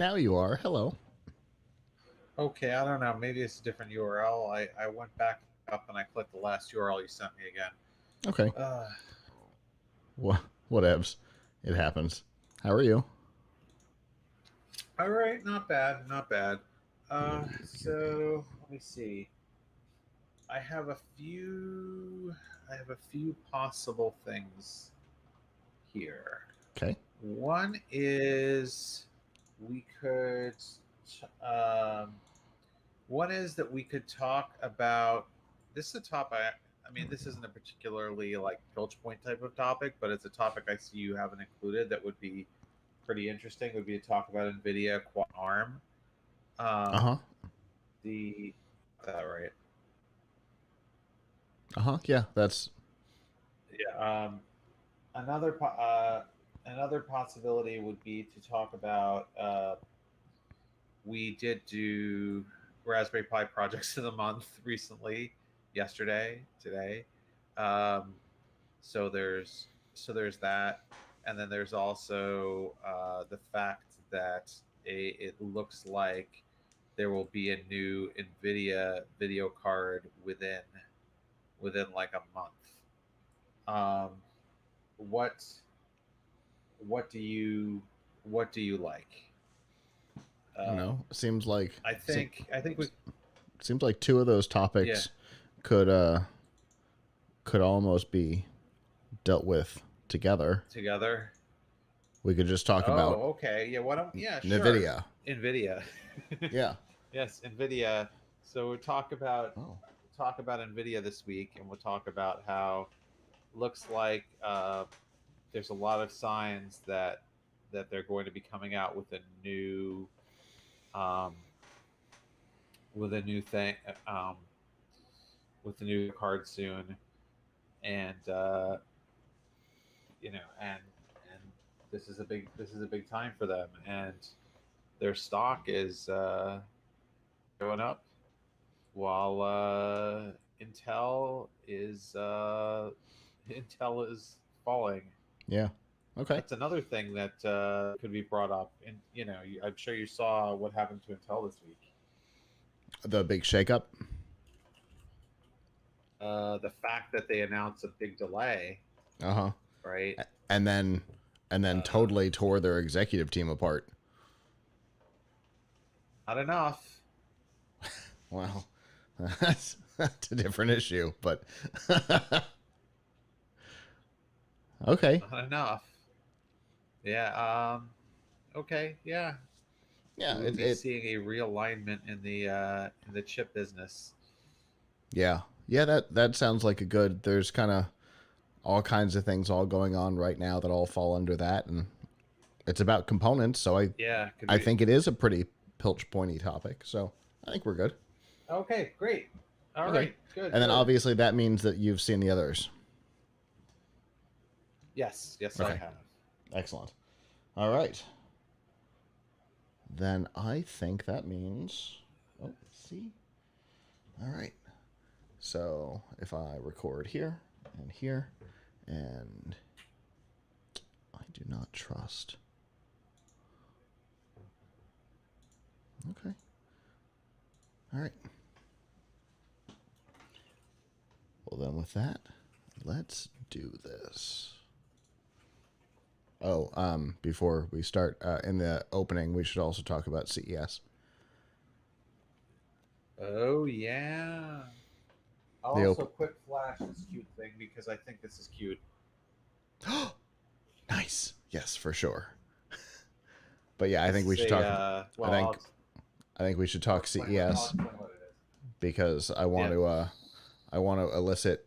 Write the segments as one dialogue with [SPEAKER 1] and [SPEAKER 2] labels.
[SPEAKER 1] Now you are. Hello.
[SPEAKER 2] Okay, I don't know. Maybe it's a different URL. I went back up and I clicked the last URL you sent me again.
[SPEAKER 1] Okay.
[SPEAKER 2] Uh,
[SPEAKER 1] Whatevs. It happens. How are you?
[SPEAKER 2] all right, not bad, not bad.
[SPEAKER 1] Good.
[SPEAKER 2] So let me see. I have a few. I have a few possible things here.
[SPEAKER 1] Okay.
[SPEAKER 2] One is we could. Um, One is that we could talk about. This is a topic. I mean, this isn't a particularly like pilch point type of topic, but it's a topic I see you haven't included that would be pretty interesting. Would be to talk about Nvidia Quad Arm.
[SPEAKER 1] Uh
[SPEAKER 2] Um,
[SPEAKER 1] huh.
[SPEAKER 2] the that right?
[SPEAKER 1] Uh huh. Yeah, that's.
[SPEAKER 2] Yeah. Another possibility would be to talk about. We did do Raspberry Pi projects of the month recently, yesterday, today. Um, so there's that, and then there's also the fact that it looks like there will be a new Nvidia video card within like a month. Um, what what do you what do you like?
[SPEAKER 1] I don't
[SPEAKER 2] Um,
[SPEAKER 1] know.
[SPEAKER 2] I think we
[SPEAKER 1] Seems like two of those
[SPEAKER 2] yeah
[SPEAKER 1] topics could could almost be dealt with together.
[SPEAKER 2] together.
[SPEAKER 1] We could just talk about
[SPEAKER 2] Oh, okay. Yeah, why don't yeah, sure.
[SPEAKER 1] Nvidia.
[SPEAKER 2] Nvidia.
[SPEAKER 1] Yeah.
[SPEAKER 2] Yes, Nvidia. So we'll
[SPEAKER 1] Oh.
[SPEAKER 2] talk about Nvidia this week, and we'll talk about how looks like there's a lot of signs that they're going to be coming out um, with a new thing with a new card soon, and and this is a big time for them, and their stock is going up while Intel is falling.
[SPEAKER 1] Yeah. Okay.
[SPEAKER 2] That's another thing that could be brought up. And I'm sure you saw what happened to Intel this week.
[SPEAKER 1] The big shakeup.
[SPEAKER 2] The fact that they announced a big delay,
[SPEAKER 1] Uh huh.
[SPEAKER 2] right?
[SPEAKER 1] And then
[SPEAKER 2] Uh,
[SPEAKER 1] totally tore their executive team apart.
[SPEAKER 2] Not enough.
[SPEAKER 1] Well, that's a different issue, but okay.
[SPEAKER 2] Not enough. Yeah. Okay. Yeah.
[SPEAKER 1] Yeah,
[SPEAKER 2] We would be seeing a realignment in the chip business.
[SPEAKER 1] yeah. Yeah, that sounds like a good. There's kind of all kinds of things all going on right now that all fall under that, and it's about components, so
[SPEAKER 2] Yeah. Could
[SPEAKER 1] I
[SPEAKER 2] we?
[SPEAKER 1] think it is a pretty pilch pointy topic. So I think we're good.
[SPEAKER 2] Okay. Great. All
[SPEAKER 1] Okay.
[SPEAKER 2] right. Good.
[SPEAKER 1] And then
[SPEAKER 2] Good.
[SPEAKER 1] obviously that means that you've seen the others.
[SPEAKER 2] Yes. Yes, I
[SPEAKER 1] Okay.
[SPEAKER 2] have.
[SPEAKER 1] Excellent. All right. Then I think that means. Oh, let's see. All right. So if I record here and here, and I do not trust. Okay. All right. Well, then with that, let's do this. Oh, before we start, in the opening, we should also talk about CES.
[SPEAKER 2] Oh yeah. I'll
[SPEAKER 1] The
[SPEAKER 2] also
[SPEAKER 1] open.
[SPEAKER 2] quick flash this cute thing because I think this is cute.
[SPEAKER 1] Nice. Yes, for sure. But yeah, I
[SPEAKER 2] This
[SPEAKER 1] think we
[SPEAKER 2] is
[SPEAKER 1] should
[SPEAKER 2] a
[SPEAKER 1] talk.
[SPEAKER 2] well.
[SPEAKER 1] I think we should
[SPEAKER 2] I'll
[SPEAKER 1] talk
[SPEAKER 2] explain what, I'll
[SPEAKER 1] CES
[SPEAKER 2] explain what it is.
[SPEAKER 1] because I want
[SPEAKER 2] Yeah.
[SPEAKER 1] to. I want to elicit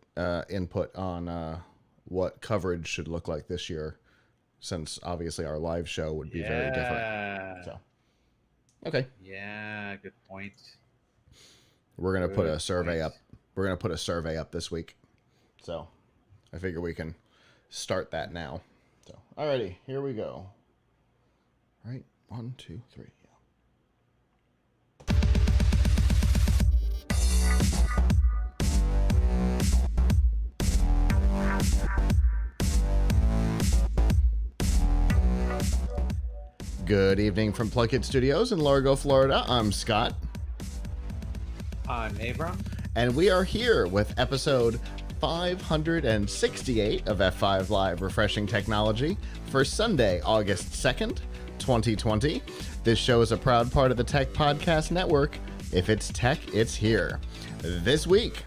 [SPEAKER 1] input on what coverage should look like this year, since obviously our live show would be very different.
[SPEAKER 2] Yeah.
[SPEAKER 1] So, okay,
[SPEAKER 2] Yeah. Good point.
[SPEAKER 1] we're gonna put a
[SPEAKER 2] Good
[SPEAKER 1] survey
[SPEAKER 2] point.
[SPEAKER 1] up. We're gonna put a survey up this week. So, I figure we can start that now. So, alrighty, here we go. All right, 1, 2, 3. Good evening from Plunkett Studios in Largo, Florida. I'm Scott.
[SPEAKER 2] I'm Abram.
[SPEAKER 1] And we are here with episode 568 of F5 Live Refreshing Technology for Sunday, August 2nd, 2020. This show is a proud part of the Tech Podcast Network. If it's tech, it's here. This week...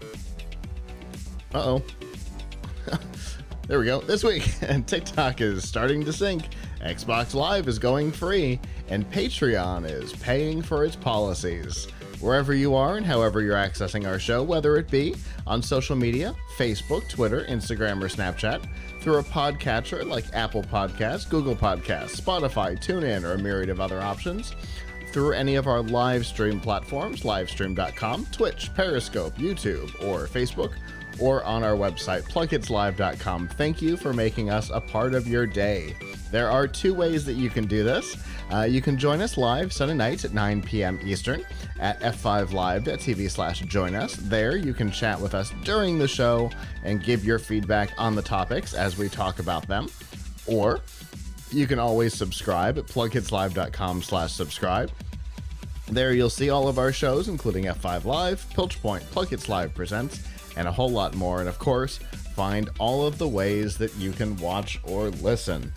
[SPEAKER 1] There we go. This week, TikTok is starting to sync, Xbox Live is going free, and Patreon is paying for its policies. Wherever you are and however you're accessing our show, whether it be on social media, Facebook, Twitter, Instagram, or Snapchat, through a podcatcher like Apple Podcasts, Google Podcasts, Spotify, TuneIn, or a myriad of other options, through any of our live stream platforms, livestream.com, Twitch, Periscope, YouTube, or Facebook, or on our website, plunketslive.com. Thank you for making us a part of your day. There are two ways that you can do this. You can join us live Sunday nights at 9 p.m. Eastern at f5live.tv/join us. There you can chat with us during the show and give your feedback on the topics as we talk about them. Or you can always subscribe at plunketslive.com/subscribe. There you'll see all of our shows, including F5 Live, Pilch Point, Plunkets Live Presents, and a whole lot more. And of course, find all of the ways that you can watch or listen.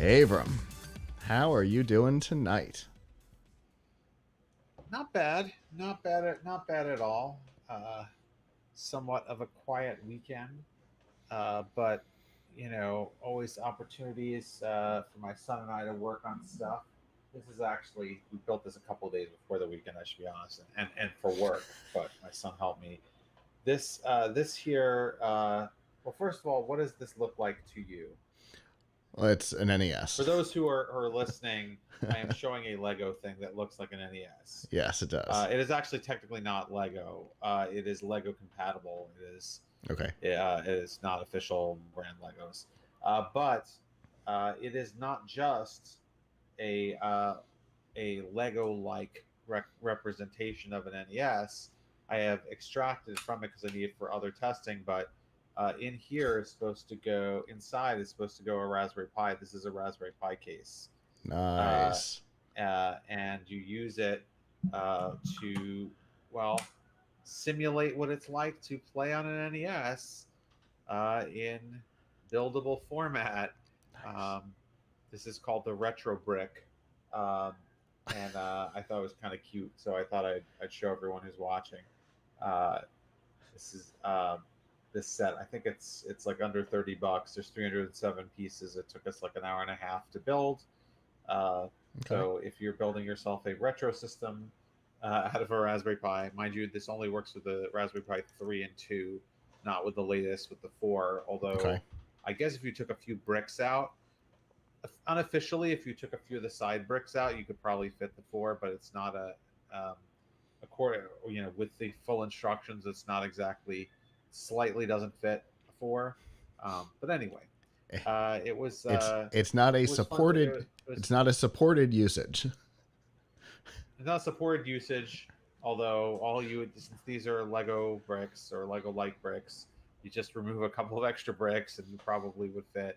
[SPEAKER 1] Abram, how are you doing tonight?
[SPEAKER 2] Not bad. Not bad at all. Somewhat of a quiet weekend. But you know, always opportunities for my son and I to work on stuff. This is actually, we built this a couple of days before the weekend, I should be honest, and for work, but my son helped me. This here, well, first of all, what does this look like to you?
[SPEAKER 1] Well, it's an NES.
[SPEAKER 2] For those who are listening, I am showing a Lego thing that looks like an NES.
[SPEAKER 1] Yes, it does.
[SPEAKER 2] It is actually technically not Lego. It is Lego compatible. It is
[SPEAKER 1] okay.
[SPEAKER 2] It is not official brand Legos, but it is not just a Lego-like representation of an NES. I have extracted from it because I need it for other testing, but in here is supposed to go, inside is supposed to go a Raspberry Pi. This is a Raspberry Pi case.
[SPEAKER 1] Nice.
[SPEAKER 2] And you use it to, well, simulate what it's like to play on an NES in buildable format.
[SPEAKER 1] Nice.
[SPEAKER 2] This is called the Retro Brick. And I thought it was kind of cute, so I thought I'd show everyone who's watching. This is this set. I think it's like under $30. There's 307 pieces. It took us like an hour and a half to build. So if you're building yourself a retro system out of a Raspberry Pi, mind you, this only works with the Raspberry Pi 3 and 2, not with the latest, with the 4. Although I guess if you took a few bricks out, unofficially, if you took a few of the side bricks out, you could probably fit the 4, but it's not a quarter, you know, with the full instructions, it's not exactly, slightly doesn't fit a 4. But anyway, it was
[SPEAKER 1] it's not a supported it's not a supported usage.
[SPEAKER 2] It's not supported usage, although since these are Lego bricks or Lego-like bricks, you just remove a couple of extra bricks and you probably would fit.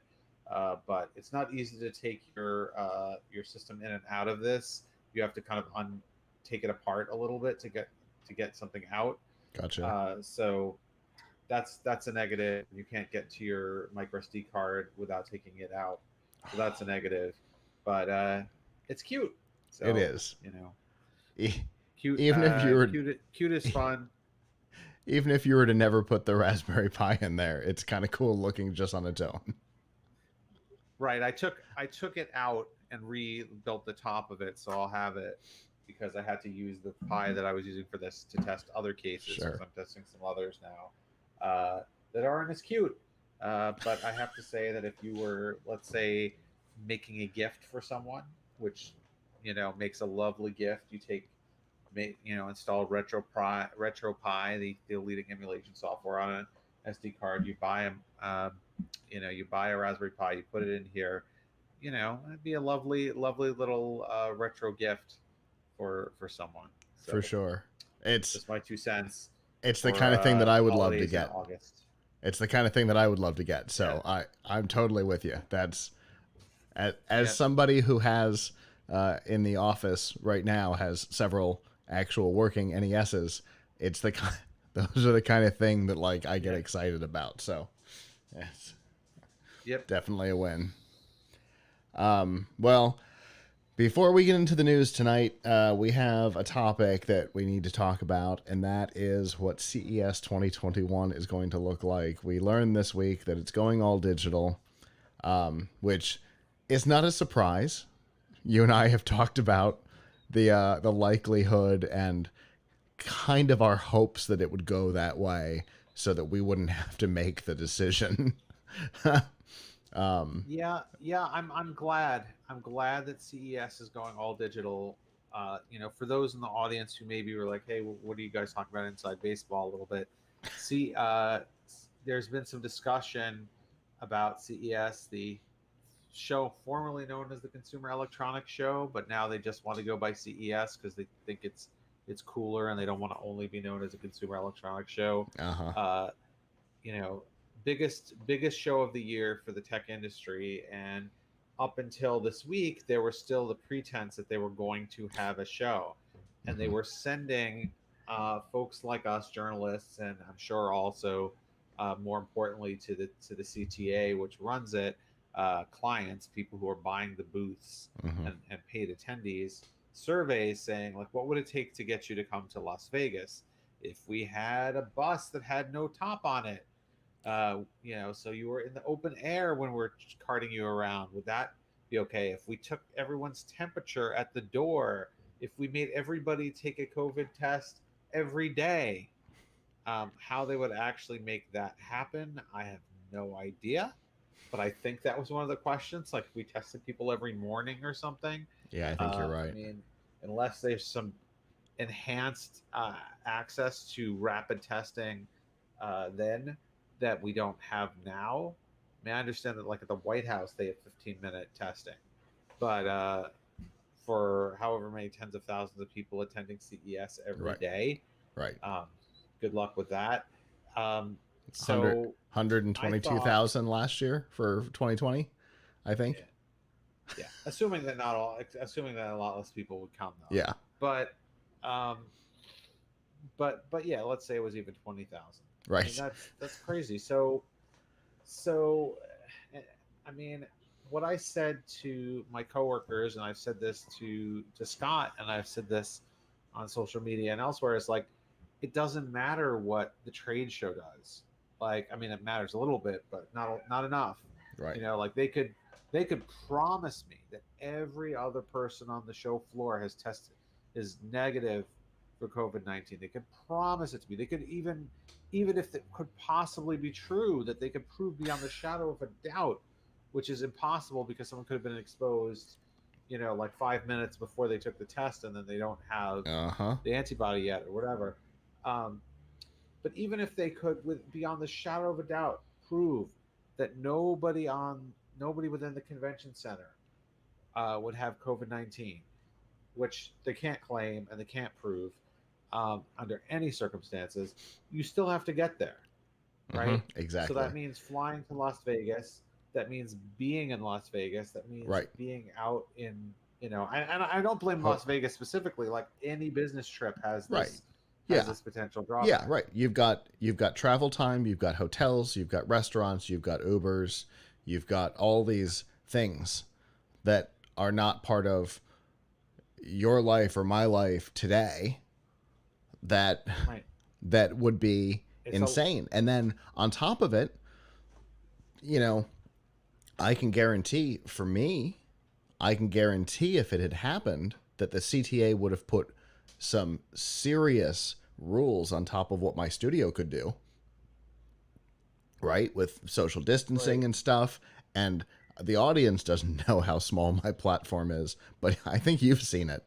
[SPEAKER 2] But it's not easy to take your system in and out of this. You have to kind of take it apart a little bit to get something out.
[SPEAKER 1] Gotcha.
[SPEAKER 2] So that's a negative. You can't get to your micro SD card without taking it out. So that's a negative. But it's cute. So,
[SPEAKER 1] it is.
[SPEAKER 2] You know,
[SPEAKER 1] cute. Even if you were
[SPEAKER 2] cute is fun.
[SPEAKER 1] Even if you were to never put the Raspberry Pi in there, it's kind of cool looking just on its own.
[SPEAKER 2] Right. I took it out and rebuilt the top of it, so I'll have it because I had to use the Pi that I was using for this to test other cases.
[SPEAKER 1] Sure.
[SPEAKER 2] Because I'm testing some others now that aren't as cute. But I have to say that if you were, let's say, making a gift for someone, which, you know, makes a lovely gift, you install RetroPie, the leading emulation software on an SD card. You buy them. You buy a Raspberry Pi, you put it in here. You know, it'd be a lovely, lovely little retro gift for someone. So,
[SPEAKER 1] for sure. It's
[SPEAKER 2] just my 2 cents.
[SPEAKER 1] It's the kind of thing that I would love to get.
[SPEAKER 2] August.
[SPEAKER 1] It's the kind of thing that I would love to get. So yeah. I'm totally with you. That's as somebody who has in the office right now has several actual working NESs. It's the those are the kind of thing that like I get
[SPEAKER 2] Yep.
[SPEAKER 1] excited about. So it's
[SPEAKER 2] Yep.
[SPEAKER 1] definitely a win. Well, before we get into the news tonight, we have a topic that we need to talk about, and that is what CES 2021 is going to look like. We learned this week that it's going all digital, which is not a surprise. You and I have talked about the likelihood and kind of our hopes that it would go that way, so that we wouldn't have to make the decision.
[SPEAKER 2] Yeah. I'm glad. I'm glad that CES is going all digital. For those in the audience who maybe were like, "Hey, what are you guys talking about inside baseball?" A little bit. See, there's been some discussion about CES, the show formerly known as the Consumer Electronics Show, but now they just want to go by CES because they think it's cooler and they don't want to only be known as a Consumer Electronics Show.
[SPEAKER 1] Uh huh.
[SPEAKER 2] Uh, you know, biggest show of the year for the tech industry, and up until this week there was still the pretense that they were going to have a show, and they
[SPEAKER 1] Mm-hmm.
[SPEAKER 2] were sending folks like us journalists, and I'm sure also more importantly to the CTA, which runs it, clients, people who are buying the booths
[SPEAKER 1] Mm-hmm.
[SPEAKER 2] and paid attendees, surveys saying like, what would it take to get you to come to Las Vegas if we had a bus that had no top on it, so you were in the open air when we're carting you around. Would that be okay? If we took everyone's temperature at the door, if we made everybody take a COVID test every day, how they would actually make that happen, I have no idea. But I think that was one of the questions. Like, if we tested people every morning or something,
[SPEAKER 1] Yeah, I think you're
[SPEAKER 2] I
[SPEAKER 1] right.
[SPEAKER 2] mean, unless there's some enhanced access to rapid testing then that we don't have now. I mean, I understand that like at the White House they have 15-minute testing, but for however many tens of thousands of people attending CES every
[SPEAKER 1] Right.
[SPEAKER 2] day,
[SPEAKER 1] Right.
[SPEAKER 2] um, good luck with that.
[SPEAKER 1] 100,
[SPEAKER 2] So I thought,
[SPEAKER 1] 122,000 last year for 2020, I
[SPEAKER 2] yeah,
[SPEAKER 1] think.
[SPEAKER 2] yeah, assuming that a lot less people would come though,
[SPEAKER 1] Yeah.
[SPEAKER 2] but um, but yeah, let's say it was even 20,000. I mean,
[SPEAKER 1] Right.
[SPEAKER 2] that's crazy. So eh, I mean, what I said to my coworkers, and I've said this to Scott, and I've said this on social media and elsewhere, is like, it doesn't matter what the trade show does. Like, I mean, it matters a little bit, but not enough.
[SPEAKER 1] Right.
[SPEAKER 2] Like they could promise me that every other person on the show floor has tested is negative for COVID-19. They could promise it to me. They could even if it could possibly be true, that they could prove beyond the shadow of a doubt, which is impossible because someone could have been exposed, like 5 minutes before they took the test, and then they don't have
[SPEAKER 1] Uh huh.
[SPEAKER 2] the antibody yet or whatever. Um, but even if they could, with beyond the shadow of a doubt, prove that nobody within the convention center would have COVID-19, which they can't claim and they can't prove under any circumstances, you still have to get there,
[SPEAKER 1] Mm-hmm.
[SPEAKER 2] right? So
[SPEAKER 1] Exactly.
[SPEAKER 2] that means flying to Las Vegas. That means being in Las Vegas. That means
[SPEAKER 1] Right.
[SPEAKER 2] being out in, and I don't blame
[SPEAKER 1] Ho-
[SPEAKER 2] Las Vegas specifically. Like any business trip has
[SPEAKER 1] right.
[SPEAKER 2] has
[SPEAKER 1] Yeah.
[SPEAKER 2] this potential
[SPEAKER 1] Yeah.
[SPEAKER 2] drawback.
[SPEAKER 1] Right. You've got travel time. You've got hotels. You've got restaurants. You've got Ubers. You've got all these things that are not part of your life or my life today that
[SPEAKER 2] Right.
[SPEAKER 1] that would be
[SPEAKER 2] It's a
[SPEAKER 1] insane. And then on top of it, you know, I can guarantee for me, I can guarantee if it had happened that the CTA would have put some serious rules on top of what my studio could do, right? With social distancing
[SPEAKER 2] right.
[SPEAKER 1] and stuff. And the audience doesn't know how small my platform is, but I think you've seen it.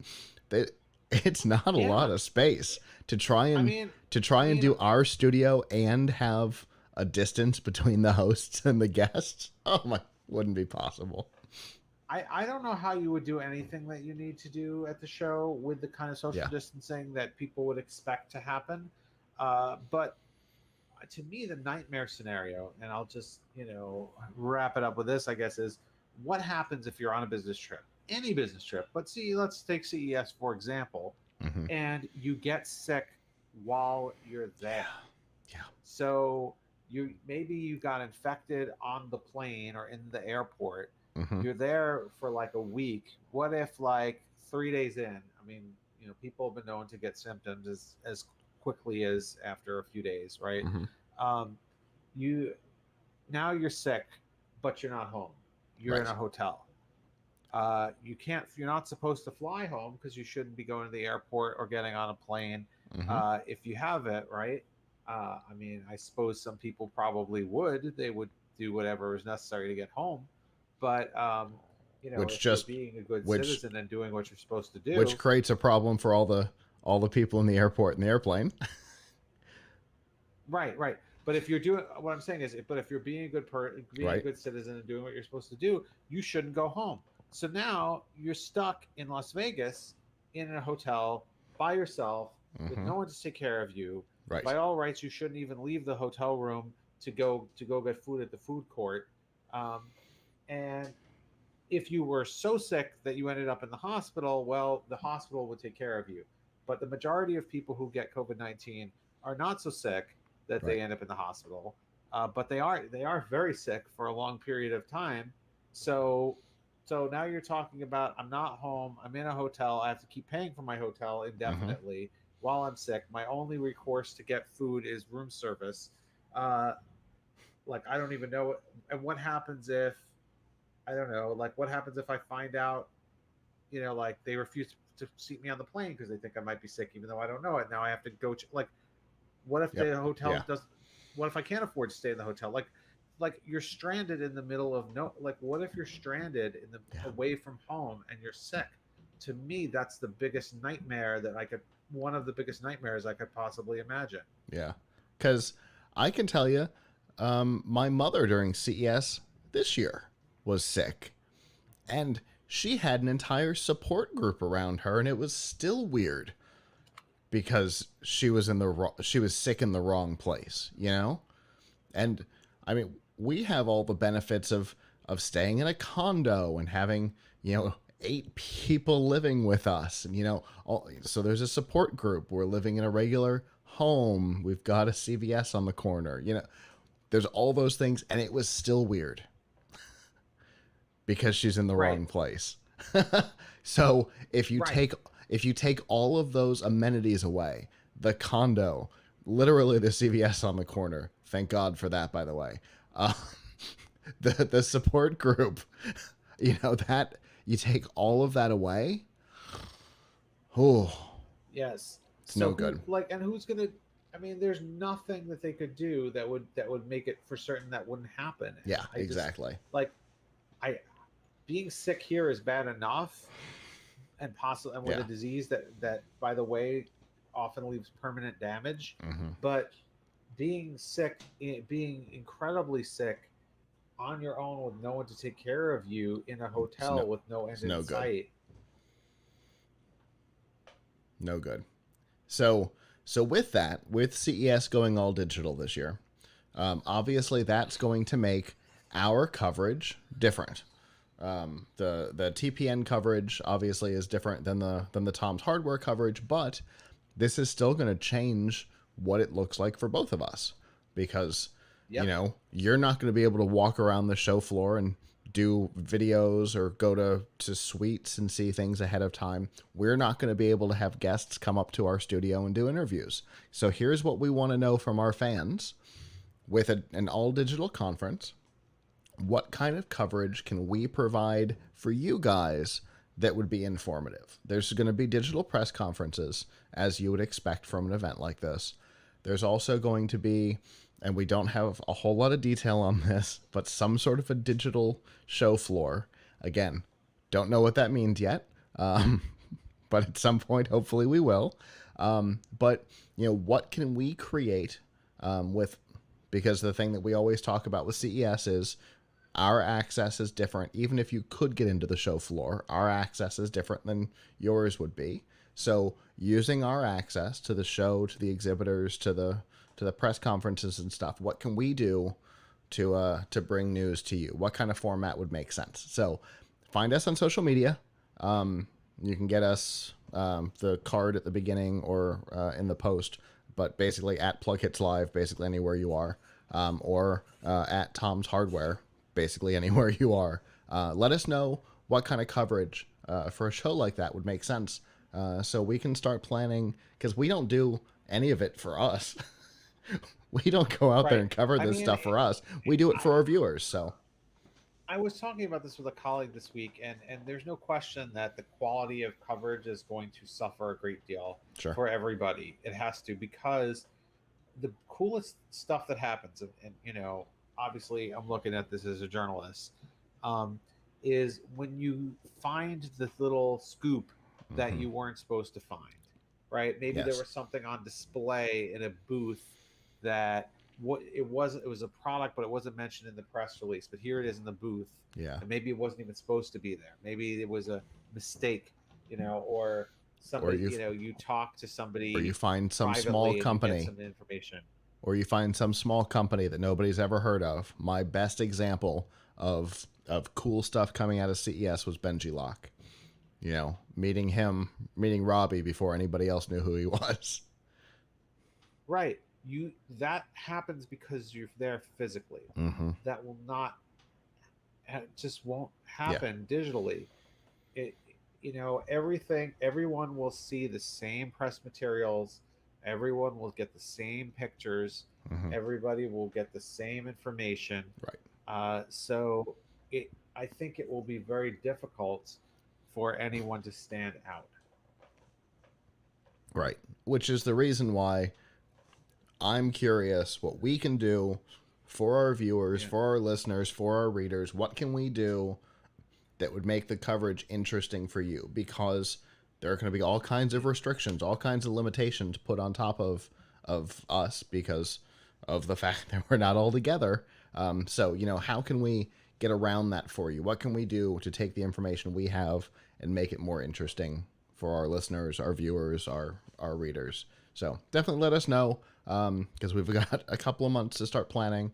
[SPEAKER 1] It's not a lot
[SPEAKER 2] Yeah.
[SPEAKER 1] of space to try
[SPEAKER 2] I
[SPEAKER 1] and
[SPEAKER 2] mean,
[SPEAKER 1] to
[SPEAKER 2] I
[SPEAKER 1] try and
[SPEAKER 2] mean,
[SPEAKER 1] do our studio and have a distance between the hosts and the guests. Oh my, wouldn't be possible.
[SPEAKER 2] I don't know how you would do anything that you need to do at the show with the kind of social
[SPEAKER 1] Yeah.
[SPEAKER 2] distancing that people would expect to happen. But to me, the nightmare scenario, and I'll just wrap it up with this, I guess, is what happens if you're on a business trip any business trip, but see, let's take CES for example,
[SPEAKER 1] Mm-hmm.
[SPEAKER 2] and you get sick while you're there.
[SPEAKER 1] Yeah. Yeah.
[SPEAKER 2] So you got infected on the plane or in the airport.
[SPEAKER 1] Mm-hmm.
[SPEAKER 2] You're there for like a week. What if like 3 days in? I mean, people have been known to get symptoms as quickly as after a few days, right?
[SPEAKER 1] Mm-hmm.
[SPEAKER 2] Um, you Now you're sick, but you're not home. You're in
[SPEAKER 1] Right.
[SPEAKER 2] a hotel. You can't. You're not supposed to fly home because you shouldn't be going to the airport or getting on a plane.
[SPEAKER 1] Mm-hmm.
[SPEAKER 2] If you have it, right? I mean, I suppose some people probably would. They would do whatever is necessary to get home. But
[SPEAKER 1] Which
[SPEAKER 2] if you're
[SPEAKER 1] just
[SPEAKER 2] being a good
[SPEAKER 1] which
[SPEAKER 2] citizen and doing what you're supposed to
[SPEAKER 1] which
[SPEAKER 2] do,
[SPEAKER 1] creates a problem for all the people in the airport and the airplane.
[SPEAKER 2] right, right. But if you're doing what I'm saying is, but if you're being a being a
[SPEAKER 1] Right.
[SPEAKER 2] good citizen and doing what you're supposed to do, you shouldn't go home. So now you're stuck in Las Vegas in a hotel by yourself with
[SPEAKER 1] Mm-hmm.
[SPEAKER 2] no one to take care of you.
[SPEAKER 1] Right.
[SPEAKER 2] By all rights, you shouldn't even leave the hotel room to go get food at the food court. Um, and if you were so sick that you ended up in the hospital, well, the hospital would take care of you. But the majority of people who get COVID-19 are not so sick that
[SPEAKER 1] Right.
[SPEAKER 2] they end up in the hospital, but they are very sick for a long period of time. So so now you're talking about I'm not home, I'm in a hotel, I have to keep paying for my hotel
[SPEAKER 1] Mm-hmm.
[SPEAKER 2] indefinitely while I'm sick. My only recourse to get food is room service. Uh, like I don't even know. And what happens if I don't know. Like, what happens if I find out, like they refuse to seat me on the plane because they think I might be sick, even though I don't know it. Now I have to go. Like, what if
[SPEAKER 1] Yep.
[SPEAKER 2] the hotel
[SPEAKER 1] Yeah.
[SPEAKER 2] does? What if I can't afford to stay in the hotel? Like you're stranded in the middle of no. Like, what if you're stranded in the
[SPEAKER 1] Yeah.
[SPEAKER 2] away from home and you're sick? To me, that's the biggest nightmare that I could. One of the biggest nightmares I could possibly imagine.
[SPEAKER 1] Yeah. Because I can tell you, my mother during CES this year was sick, and she had an entire support group around her, and it was still weird because she was sick in the wrong place, you know. And I mean, we have all the benefits of staying in a condo and having 8 people living with us, and so there's a support group. We're living in a regular home. We've got a CVS on the corner. There's all those things, and it was still weird because she's in the
[SPEAKER 2] Right.
[SPEAKER 1] wrong place. So
[SPEAKER 2] Right.
[SPEAKER 1] if you take all of those amenities away, the condo, literally the CVS on the corner. Thank God for that, by the way. Uh, the support group, that you take all of that away. Oh,
[SPEAKER 2] Yes.
[SPEAKER 1] it's
[SPEAKER 2] So
[SPEAKER 1] no
[SPEAKER 2] who
[SPEAKER 1] good.
[SPEAKER 2] like and who's gonna? I mean, there's nothing that they could do that would make it for certain that wouldn't happen. And
[SPEAKER 1] Yeah,
[SPEAKER 2] I just
[SPEAKER 1] exactly.
[SPEAKER 2] like I being sick here is bad enough, and possible and with a
[SPEAKER 1] Yeah.
[SPEAKER 2] disease that by the way often leaves permanent damage.
[SPEAKER 1] Mm-hmm.
[SPEAKER 2] But being sick, being incredibly sick on your own with no one to take care of you in a
[SPEAKER 1] It's
[SPEAKER 2] hotel
[SPEAKER 1] no,
[SPEAKER 2] with no
[SPEAKER 1] it's
[SPEAKER 2] end in
[SPEAKER 1] no good.
[SPEAKER 2] sight.
[SPEAKER 1] No good. So with that, with CES going all digital this year, obviously that's going to make our coverage different. The TPN coverage obviously is different than the Tom's Hardware coverage, but this is still going to change what it looks like for both of us because
[SPEAKER 2] Yep.
[SPEAKER 1] you're not going to be able to walk around the show floor and do videos or go to suites and see things ahead of time. We're not going to be able to have guests come up to our studio and do interviews. So here's what we want to know from our fans with an all digital conference. What kind of coverage can we provide for you guys that would be informative? There's going to be digital press conferences, as you would expect from an event like this. There's also going to be, and we don't have a whole lot of detail on this, but some sort of a digital show floor. Again, don't know what that means yet, but at some point, hopefully, we will. But what can we create with? Because the thing that we always talk about with CES is our access is different. Even if you could get into the show floor, our access is different than yours would be. So using our access to the show, to the exhibitors, to the press conferences and stuff, what can we do to bring news to you? What kind of format would make sense? So find us on social media. You can get us the card at the beginning or in the post, but basically at Plug Hits Live, basically anywhere you are, or at Tom's Hardware, basically anywhere you are. Let us know what kind of coverage for a show like that would make sense, so we can start planning, because we don't do any of it for us. We don't go out there
[SPEAKER 2] Right.
[SPEAKER 1] and cover
[SPEAKER 2] I
[SPEAKER 1] this
[SPEAKER 2] mean,
[SPEAKER 1] stuff for us. We do it for our viewers. So
[SPEAKER 2] I was talking about this with a colleague this week, and there's no question that the quality of coverage is going to suffer a great deal
[SPEAKER 1] sure.
[SPEAKER 2] for everybody. It has to, because the coolest stuff that happens, and obviously I'm looking at this as a journalist, um, is when you find this little scoop that
[SPEAKER 1] Mm-hmm.
[SPEAKER 2] you weren't supposed to find, right? Maybe there
[SPEAKER 1] Yes.
[SPEAKER 2] was something on display in a booth that it was a product, but it wasn't mentioned in the press release. But here it is in the booth,
[SPEAKER 1] Yeah.
[SPEAKER 2] and maybe it wasn't even supposed to be there. Maybe it was a mistake, or
[SPEAKER 1] Or
[SPEAKER 2] somebody, you talk to
[SPEAKER 1] you
[SPEAKER 2] somebody
[SPEAKER 1] find some small
[SPEAKER 2] privately and you get
[SPEAKER 1] company,
[SPEAKER 2] some information.
[SPEAKER 1] that nobody's ever heard of. My best example of cool stuff coming out of CES was Benji Locke. Meeting Robbie before anybody else knew who he was.
[SPEAKER 2] Right. That happens because you're there physically.
[SPEAKER 1] Mm-hmm.
[SPEAKER 2] That will not just won't
[SPEAKER 1] Yeah.
[SPEAKER 2] happen digitally. It everyone will see the same press materials, everyone will get the same pictures,
[SPEAKER 1] Mm-hmm.
[SPEAKER 2] everybody will get the same information.
[SPEAKER 1] Right.
[SPEAKER 2] So I think it will be very difficult for anyone to stand out.
[SPEAKER 1] Right. Which is the reason why I'm curious what we can do for our viewers,
[SPEAKER 2] Yeah.
[SPEAKER 1] for our listeners, for our readers. What can we do that would make the coverage interesting for you? Because there are going to be all kinds of restrictions, all kinds of limitations put on top of us because of the fact that we're not all together. So, how can we get around that for you? What can we do to take the information we have and make it more interesting for our listeners, our viewers, our readers? So definitely let us know, because we've got a couple of months to start planning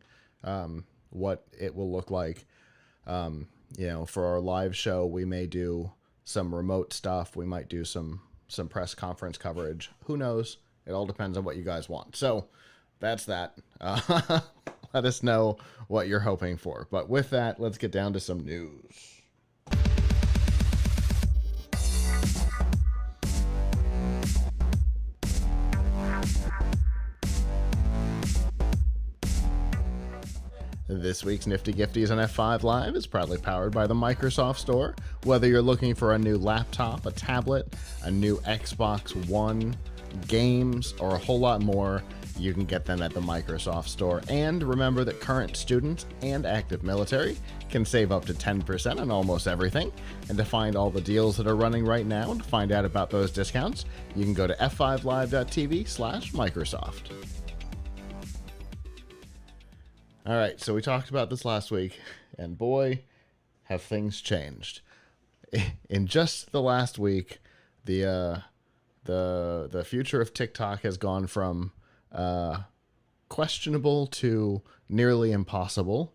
[SPEAKER 1] what it will look like. For our live show, we may do some remote stuff. We might do some press conference coverage. Who knows? It all depends on what you guys want. So that's that. Let us know what you're hoping for. But with that, let's get down to some news. This week's Nifty Gifties on F5 Live is proudly powered by the Microsoft Store. Whether you're looking for a new laptop, a tablet, a new Xbox One, games, or a whole lot more, you can get them at the Microsoft Store. And remember that current students and active military can save up to 10% on almost everything. And to find all the deals that are running right now and to find out about those discounts, you can go to f5live.tv/Microsoft. All right, so we talked about this last week, and boy, have things changed. In just the last week, the future of TikTok has gone from questionable to nearly impossible,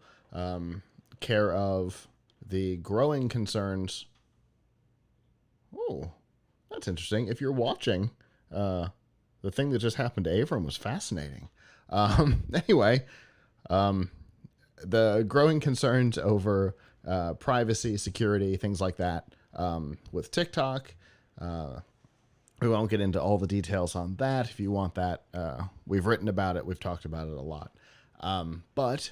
[SPEAKER 1] care of the growing concerns. Oh, that's interesting. If you're watching, the thing that just happened to Avram was fascinating. Anyway, the growing concerns over privacy, security, things like that with TikTok. We won't get into all the details on that. If you want that, we've written about it. We've talked about it a lot. But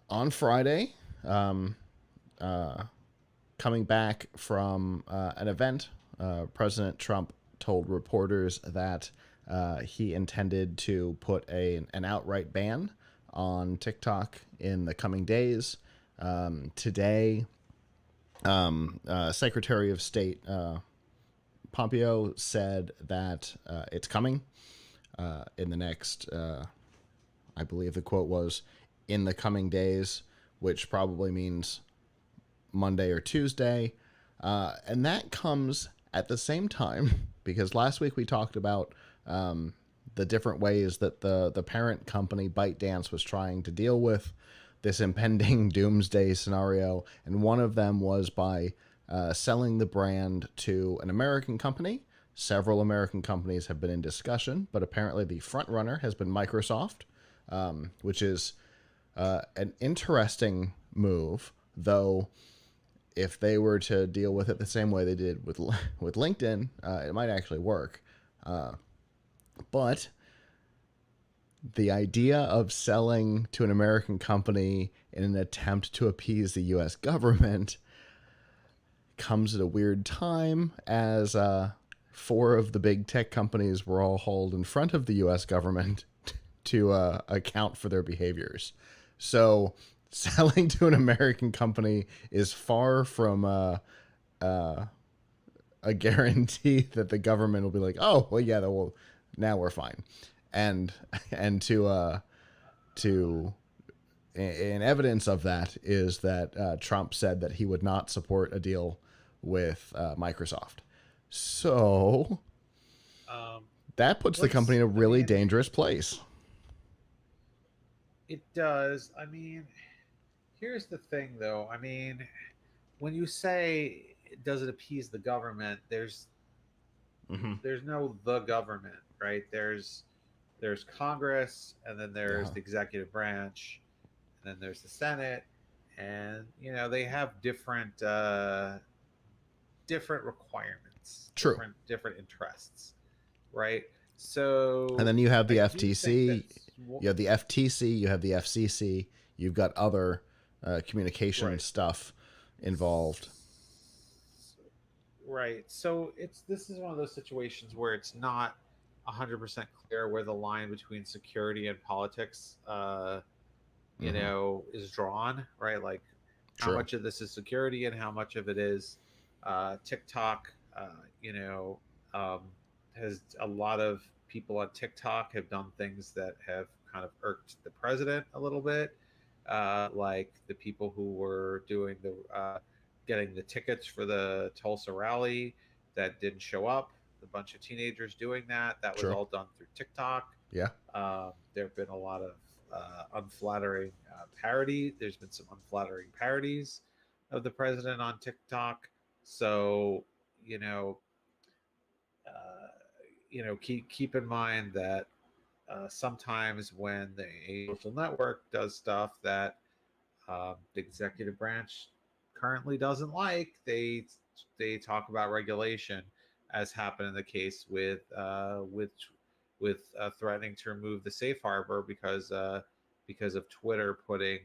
[SPEAKER 1] on Friday, coming back from an event, President Trump told reporters that he intended to put an outright ban on TikTok in the coming days. Today, Secretary of State Pompeo said that it's coming in the next, I believe the quote was, in the coming days, which probably means Monday or Tuesday. And that comes at the same time, because last week we talked about the different ways that the parent company ByteDance was trying to deal with this impending doomsday scenario. And one of them was by selling the brand to an American company. Several American companies have been in discussion, but apparently the front runner has been Microsoft, which is an interesting move, though. If they were to deal with it the same way they did with LinkedIn, it might actually work. But the idea of selling to an American company in an attempt to appease the U.S. government comes at a weird time, as four of the big tech companies were all hauled in front of the U.S. government to account for their behaviors. So selling to an American company is far from a guarantee that the government will be like, oh, well, yeah, well, now we're fine. And to in evidence of that is that Trump said that he would not support a deal with Microsoft. So that puts the company in a really dangerous place.
[SPEAKER 2] It does. I mean, here's the thing, though. I mean, when you say does it appease the government, there's no the government, right? There's Congress, and then there's the executive branch, and then there's the Senate, and they have different requirements,
[SPEAKER 1] True.
[SPEAKER 2] different interests, right? So,
[SPEAKER 1] and then you have the FTC, you have the FTC, you have the FCC, you've got other communication stuff involved.
[SPEAKER 2] Right. So this is one of those situations where it's not 100% clear where the line between security and politics, is drawn, right? Like how much of this is security and how much of it is TikTok. Has a lot of people on TikTok have done things that have kind of irked the president a little bit, like the people who were doing getting the tickets for the Tulsa rally that didn't show up. A bunch of teenagers doing that. That was all done through TikTok.
[SPEAKER 1] Yeah.
[SPEAKER 2] There have been a lot of unflattering parody. There's been some unflattering parodies of the president on TikTok. So, keep in mind that sometimes when a social network does stuff that the executive branch currently doesn't like, they talk about regulation, as happened in the case with threatening to remove the safe harbor because of Twitter putting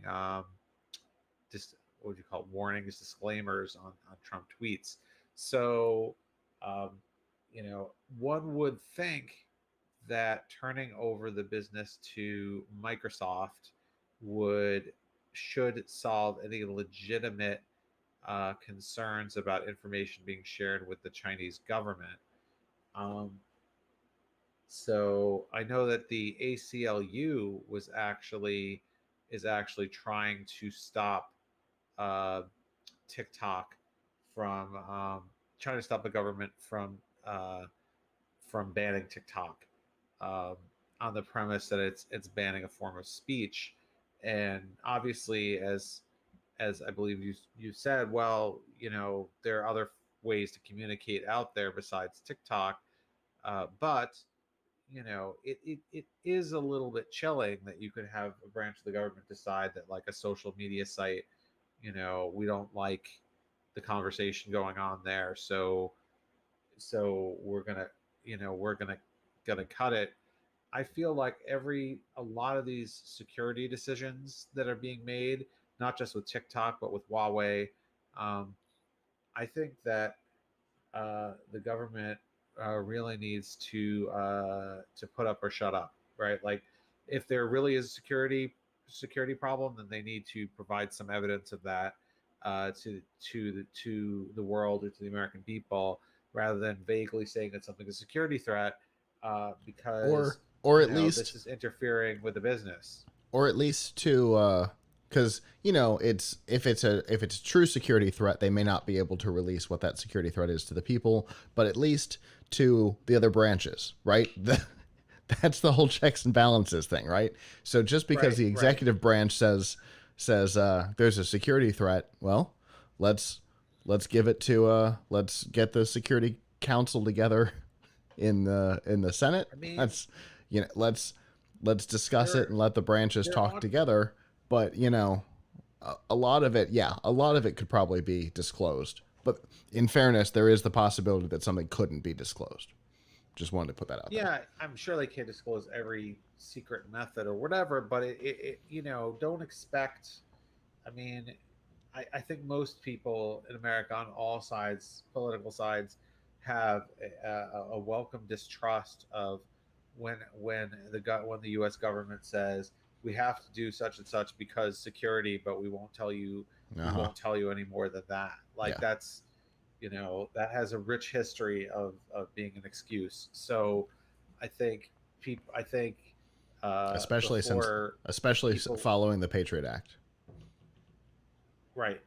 [SPEAKER 2] just what would you call it, warnings, disclaimers on Trump tweets. So one would think that turning over the business to Microsoft should solve any legitimate concerns about information being shared with the Chinese government. So I know that the ACLU is actually trying to stop TikTok from trying to stop the government from banning TikTok on the premise that it's banning a form of speech. And obviously, as I believe you said, well, there are other ways to communicate out there besides TikTok, but it is a little bit chilling that you could have a branch of the government decide that, like, a social media site, we don't like the conversation going on there, so we're gonna cut it. I feel like a lot of these security decisions that are being made, not just with TikTok but with Huawei, I think that the government really needs to put up or shut up, right? Like, if there really is a security problem, then they need to provide some evidence of that to the world or to the American people, rather than vaguely saying that something is a security threat, because
[SPEAKER 1] or at least
[SPEAKER 2] this is interfering with the business,
[SPEAKER 1] or at least to because it's if it's a true security threat, they may not be able to release what that security threat is to the people, but at least to the other branches, right? That's the whole checks and balances thing, right? So just because the executive branch says there's a security threat, well, let's let's give it to let's get the Security Council together in the Senate.
[SPEAKER 2] I mean,
[SPEAKER 1] Let's let's discuss it
[SPEAKER 2] there
[SPEAKER 1] and let the branches
[SPEAKER 2] there
[SPEAKER 1] talk
[SPEAKER 2] ought
[SPEAKER 1] together. But a lot of it, yeah, a lot of it could probably be disclosed. But in fairness, there is the possibility that something couldn't be disclosed. Just wanted to put that out there.
[SPEAKER 2] yeah, I'm sure they can't disclose every secret method or whatever, but don't expect. I mean, I think most people in America on all sides, political sides, have a welcome distrust of when the U.S. government says we have to do such and such because security, but
[SPEAKER 1] Uh
[SPEAKER 2] we
[SPEAKER 1] huh.
[SPEAKER 2] won't tell you any more than that. Like
[SPEAKER 1] Yeah.
[SPEAKER 2] that's that has a rich history of being an excuse. So I think
[SPEAKER 1] Especially since,
[SPEAKER 2] before
[SPEAKER 1] especially
[SPEAKER 2] people
[SPEAKER 1] following the Patriot Act.
[SPEAKER 2] right.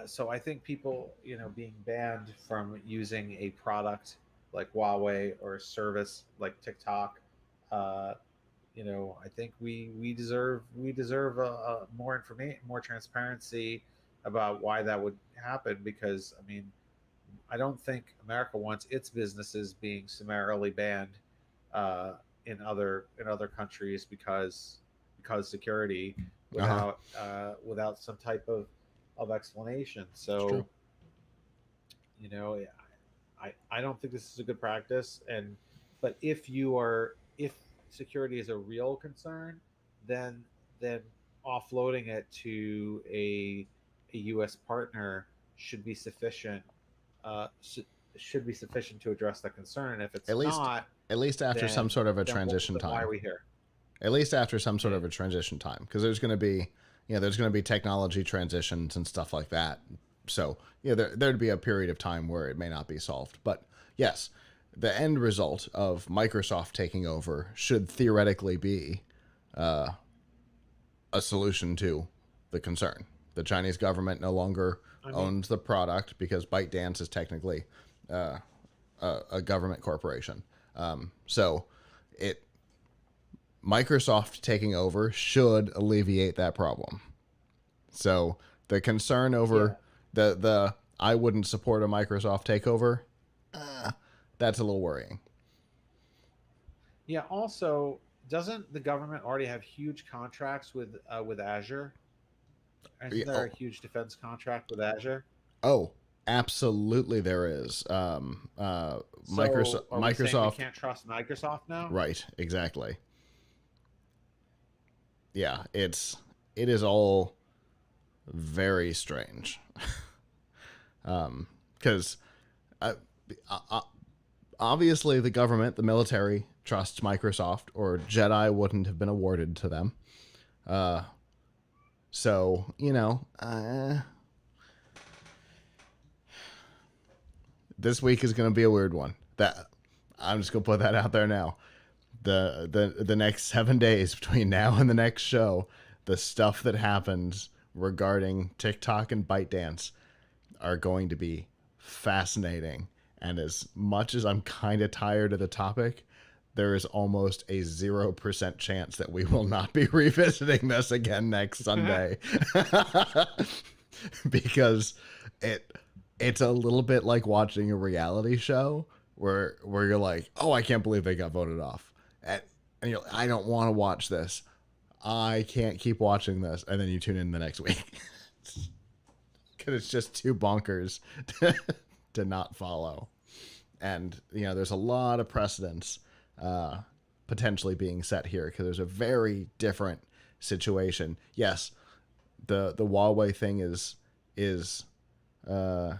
[SPEAKER 2] So I think people, being banned from using a product like Huawei or a service like TikTok, uh, I think we deserve more information, more transparency about why that would happen. Because I mean, I don't think America wants its businesses being summarily banned uh, in other countries because security
[SPEAKER 1] Uh huh.
[SPEAKER 2] without some type of explanation.
[SPEAKER 1] It's true.
[SPEAKER 2] So you know, I don't think this is a good practice. But if security is a real concern, then then offloading it to a U.S. partner should be sufficient. Uh, should, should be sufficient to address the concern. And if it's
[SPEAKER 1] At least,
[SPEAKER 2] not,
[SPEAKER 1] at least after some sort of a transition
[SPEAKER 2] then why are
[SPEAKER 1] time.
[SPEAKER 2] we here?
[SPEAKER 1] At least after some sort
[SPEAKER 2] Yeah,
[SPEAKER 1] of a transition time, because there's going to be, there's going to be technology transitions and stuff like that. So there'd be a period of time where it may not be solved. But yes, the end result of Microsoft taking over should theoretically be a solution to the concern. The Chinese government no longer
[SPEAKER 2] I mean,
[SPEAKER 1] owns the product because ByteDance is technically a government corporation. So it Microsoft taking over should alleviate that problem. So the concern
[SPEAKER 2] yeah,
[SPEAKER 1] over the I wouldn't support a Microsoft takeover, uh, that's a little worrying.
[SPEAKER 2] yeah. Also, doesn't the government already have huge contracts with Azure? Isn't there a
[SPEAKER 1] Oh,
[SPEAKER 2] huge defense contract with Azure?
[SPEAKER 1] oh, absolutely there is.
[SPEAKER 2] So are we saying we
[SPEAKER 1] Microsoft,
[SPEAKER 2] can't trust Microsoft now?
[SPEAKER 1] right? Exactly. Yeah, it is all very strange. Because uh, uh, obviously the government, the military, trusts Microsoft, or Jedi wouldn't have been awarded to them. Uh, so this week is going to be a weird one. That I'm just going to put that out there now. The next 7 days between now and the next show, the stuff that happens regarding TikTok and ByteDance are going to be fascinating. And as much as I'm kind of tired of the topic, there is almost a 0% chance that we will not be revisiting this again next Sunday. Because it it's a little bit like watching a reality show where you're like, "Oh, I can't believe they got voted off." And you're like, "I don't want to watch this. I can't keep watching this." And then you tune in the next week. Cuz it's just too bonkers to not follow. And there's a lot of precedents uh, potentially being set here because there's a very different situation. Yes, the Huawei thing is uh,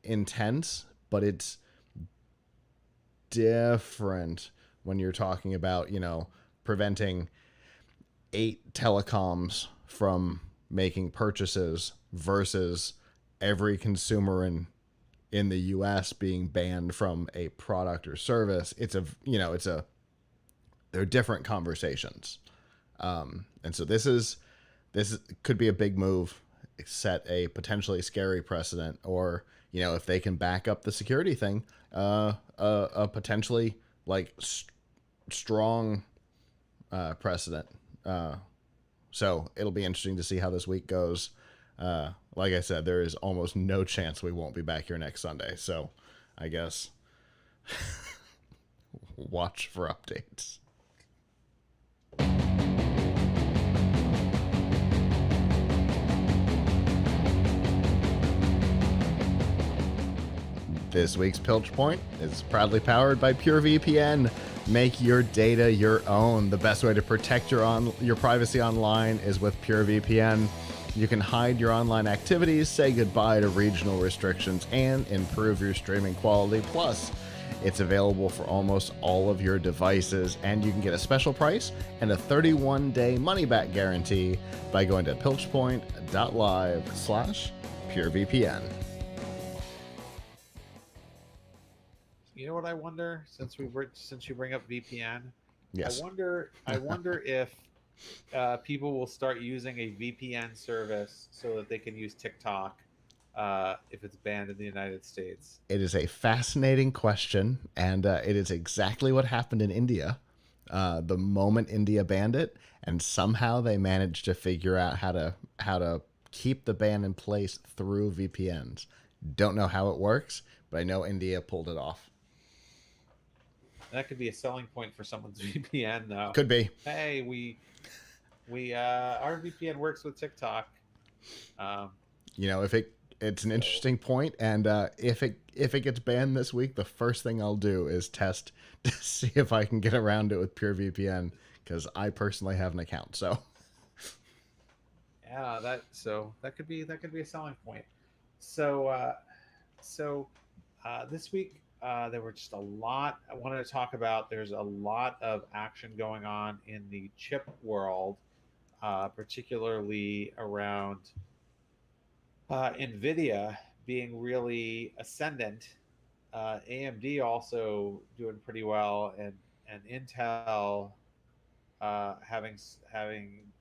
[SPEAKER 1] intense, but it's different when you're talking about preventing 8 telecoms from making purchases versus every consumer in the US being banned from a product or service. It's a they're different conversations. And so this could be a big move, set a potentially scary precedent, or if they can back up the security thing, a potentially like strong precedent. So it'll be interesting to see how this week goes. Like I said, there is almost no chance we won't be back here next Sunday. So I guess watch for updates. This week's Pilch Point is proudly powered by PureVPN. Make your data your own. The best way to protect your privacy online is with PureVPN. You can hide your online activities, say goodbye to regional restrictions, and improve your streaming quality. Plus, it's available for almost all of your devices, and you can get a special price and a 31-day money-back guarantee by going to pilchpoint.live/PureVPN.
[SPEAKER 2] You know what I wonder? Since you bring up VPN,
[SPEAKER 1] Yes.
[SPEAKER 2] I wonder if people will start using a VPN service so that they can use TikTok if it's banned in the United States.
[SPEAKER 1] It is a fascinating question, and it is exactly what happened in India. The moment India banned it, and somehow they managed to figure out how to keep the ban in place through VPNs. Don't know how it works, but I know India pulled it off.
[SPEAKER 2] That could be a selling point for someone's VPN, though.
[SPEAKER 1] Could be.
[SPEAKER 2] Hey, we our VPN works with TikTok. Um,
[SPEAKER 1] If it's an interesting point, and if it gets banned this week, the first thing I'll do is test to see if I can get around it with PureVPN, because I personally have an account. So
[SPEAKER 2] yeah, that could be a selling point. So this week there were just a lot I wanted to talk about. There's a lot of action going on in the chip world, particularly around Nvidia being really ascendant. AMD also doing pretty well, and Intel having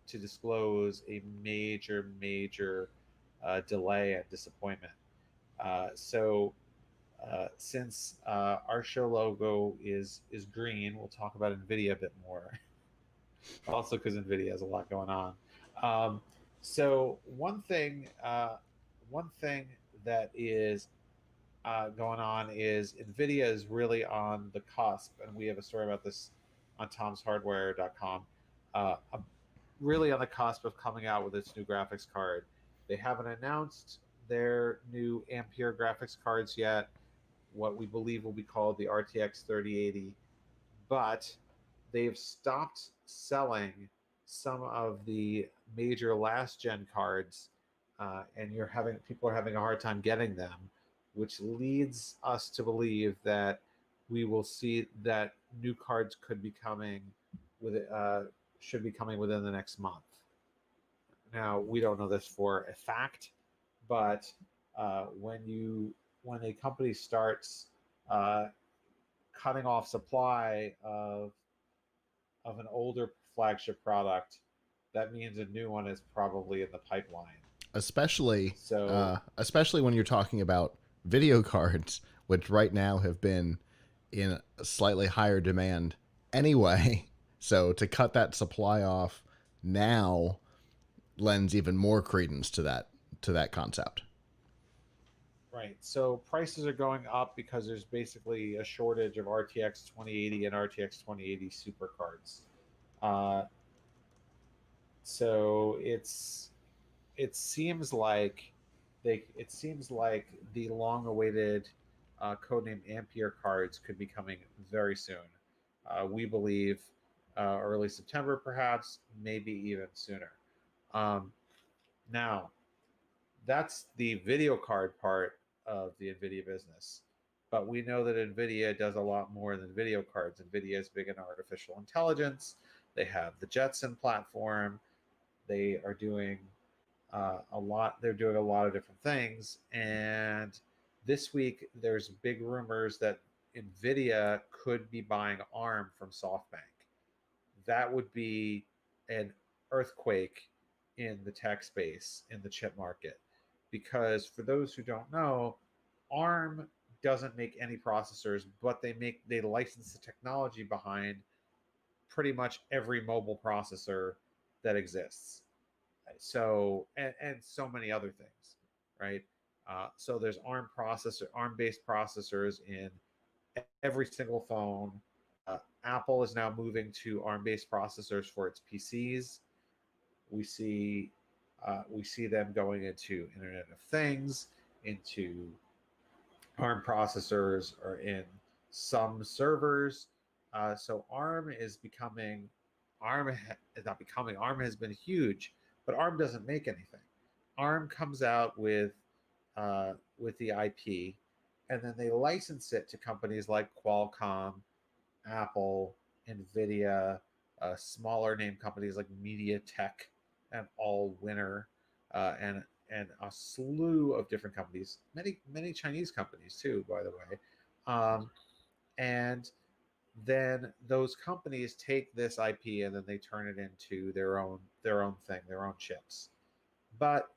[SPEAKER 2] to disclose a major delay and disappointment. Since our show logo is green, we'll talk about Nvidia a bit more. Also, because Nvidia has a lot going on. So one thing that is going on is Nvidia is really on the cusp, and we have a story about this on tomshardware.com. Really on the cusp of coming out with its new graphics card. They haven't announced their new Ampere graphics cards yet, what we believe will be called the RTX 3080, but they've stopped selling some of the major last gen cards, and people are having a hard time getting them, which leads us to believe that we will see that new cards could be coming with should be coming within the next month. Now we don't know this for a fact, but when a company starts uh, cutting off supply of an older flagship product, that means a new one is probably in the pipeline.
[SPEAKER 1] especially
[SPEAKER 2] So
[SPEAKER 1] especially when you're talking about video cards, which right now have been in a slightly higher demand anyway. So to cut that supply off now lends even more credence to that concept.
[SPEAKER 2] right, so prices are going up because there's basically a shortage of RTX 2080 and RTX 2080 super cards. Uh, so it seems like it seems like the long-awaited codename Ampere cards could be coming very soon. We believe early September, perhaps, maybe even sooner. Um, Now, that's the video card part of the NVIDIA business. But we know that NVIDIA does a lot more than video cards. NVIDIA is big in artificial intelligence. They have the Jetson platform. They are doing a lot. They're doing a lot of different things. And this week, there's big rumors that NVIDIA could be buying ARM from SoftBank. That would be an earthquake in the tech space, in the chip market. Because for those who don't know, ARM doesn't make any processors, but they license the technology behind pretty much every mobile processor that exists. and so many other things, right? So there's ARM-based processors in every single phone. Apple is now moving to ARM-based processors for its PCs. We see we see them going into Internet of Things, into ARM processors, or in some servers. So ARM is becoming is not becoming. ARM has been huge, but ARM doesn't make anything. ARM comes out with the IP, and then they license it to companies like Qualcomm, Apple, Nvidia, smaller name companies like MediaTek and Allwinner, and a slew of different companies, many Chinese companies too, by the way. And then those companies take this IP and then they turn it into their own thing, their own chips. But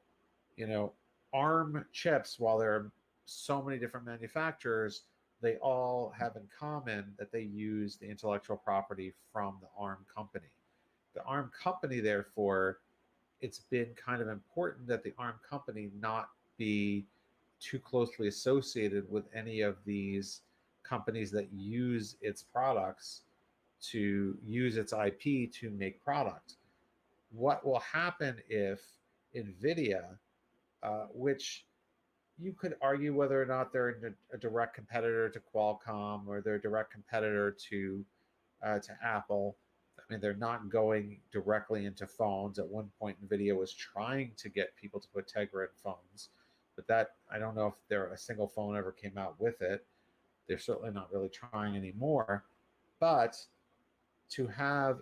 [SPEAKER 2] you know, ARM chips, while there are so many different manufacturers, they all have in common that they use the intellectual property from the ARM company. The ARM company, therefore, it's been kind of important that the ARM company not be too closely associated with any of these companies that use its products to use its IP to make product. What will happen if Nvidia, which you could argue whether or not they're a direct competitor to Qualcomm or they're a direct competitor to Apple. I mean, they're not going directly into phones. At one point, Nvidia was trying to get people to put Tegra in phones, but that I don't know if there a single phone ever came out with it. They're certainly not really trying anymore. But to have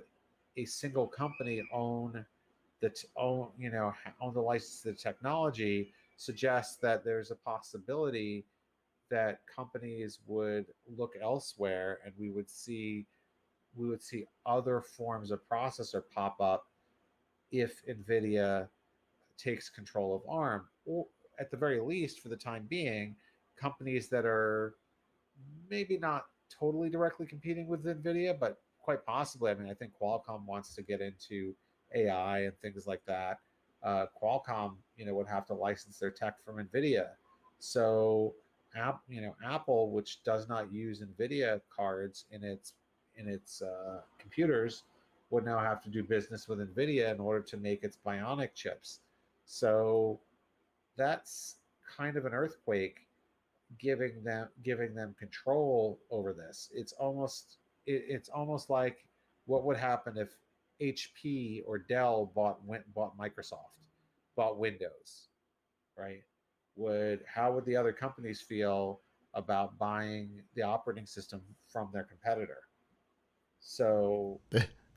[SPEAKER 2] a single company own the license to the technology suggests that there's a possibility that companies would look elsewhere, and we would see other forms of processor pop up if Nvidia takes control of ARM, or at the very least, for the time being, companies that are maybe not totally directly competing with Nvidia, but quite possibly. I mean, I think Qualcomm wants to get into AI and things like that. Qualcomm, would have to license their tech from Nvidia. So, Apple, which does not use Nvidia cards in its computers, would now have to do business with Nvidia in order to make its Bionic chips. So that's kind of an earthquake, giving them control over this. It's almost like what would happen if HP or Dell bought Microsoft, bought Windows, right? Would How would the other companies feel about buying the operating system from their competitor? So,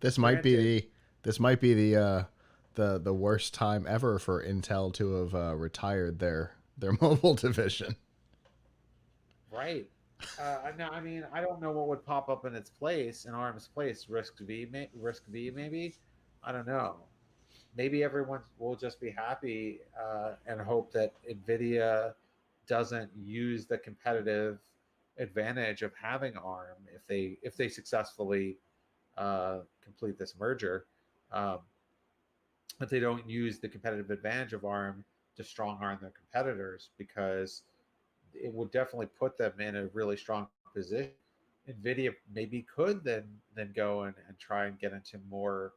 [SPEAKER 1] This might be
[SPEAKER 2] granted,
[SPEAKER 1] the worst time ever for Intel to have retired their mobile division.
[SPEAKER 2] right? Now, I mean, I don't know what would pop up in its place, in ARM's place. Risk V, maybe. I don't know. Maybe everyone will just be happy and hope that Nvidia doesn't use the competitive advantage of having ARM if they successfully complete this merger. Um, but they don't use the competitive advantage of ARM to strong arm their competitors, because it would definitely put them in a really strong position. Nvidia maybe could then go and try and get into more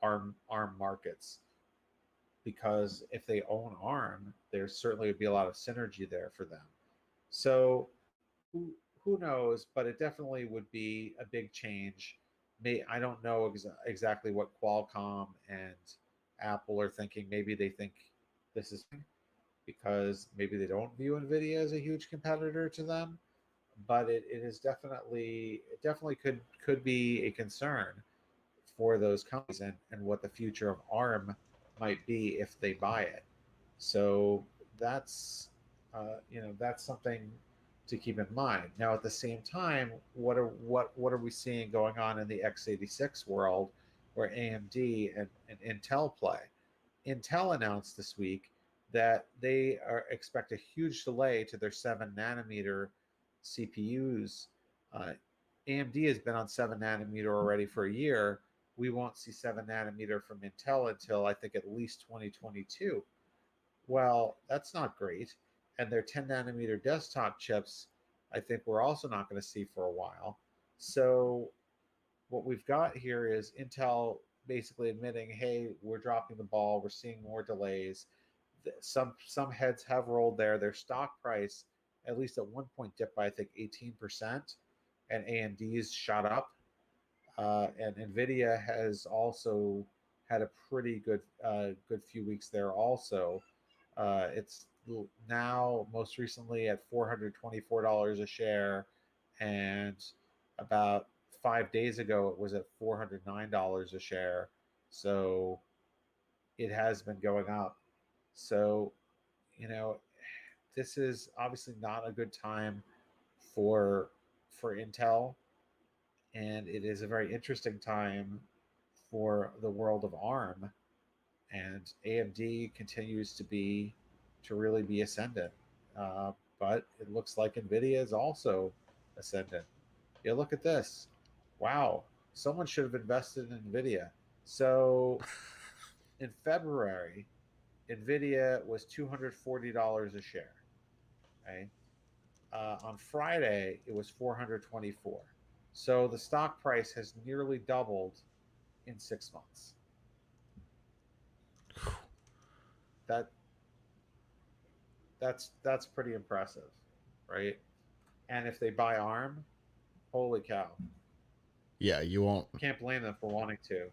[SPEAKER 2] ARM markets, because if they own ARM, there certainly would be a lot of synergy there for them. So who knows? But it definitely would be a big change. I don't know exactly what Qualcomm and Apple are thinking. Maybe they think this is because maybe they don't view Nvidia as a huge competitor to them. But it definitely could be a concern for those companies, and what the future of ARM might be if they buy it. So that's something to keep in mind. Now, at the same time, what are we seeing going on in the x86 world, where AMD and Intel play? Intel announced this week that expect a huge delay to their 7 nanometer CPUs. Uh, AMD has been on 7 nanometer already for a year, we won't see 7 nanometer from Intel until I think at least 2022. Well, that's not great. And their 10 nanometer desktop chips, I think we're also not going to see for a while. So what we've got here is Intel basically admitting, hey, we're dropping the ball. We're seeing more delays. Some heads have rolled there. Their stock price, at least at one point, dipped by I think 18%, and AMD's shot up. And Nvidia has also had a pretty good few weeks there. Also, it's now most recently at $424 a share, and about 5 days ago it was at $409 a share. So it has been going up. So you know, this is obviously not a good time for Intel, and it is a very interesting time for the world of ARM. And AMD continues to really be ascendant, but it looks like Nvidia is also ascendant. You look at this, wow! Someone should have invested in Nvidia. So in February, Nvidia was $240 a share. Okay, on Friday it was 424. So the stock price has nearly doubled in 6 months. That that's pretty impressive, right? And if they buy ARM, holy cow!
[SPEAKER 1] Yeah, you won't
[SPEAKER 2] Can't blame them for wanting to.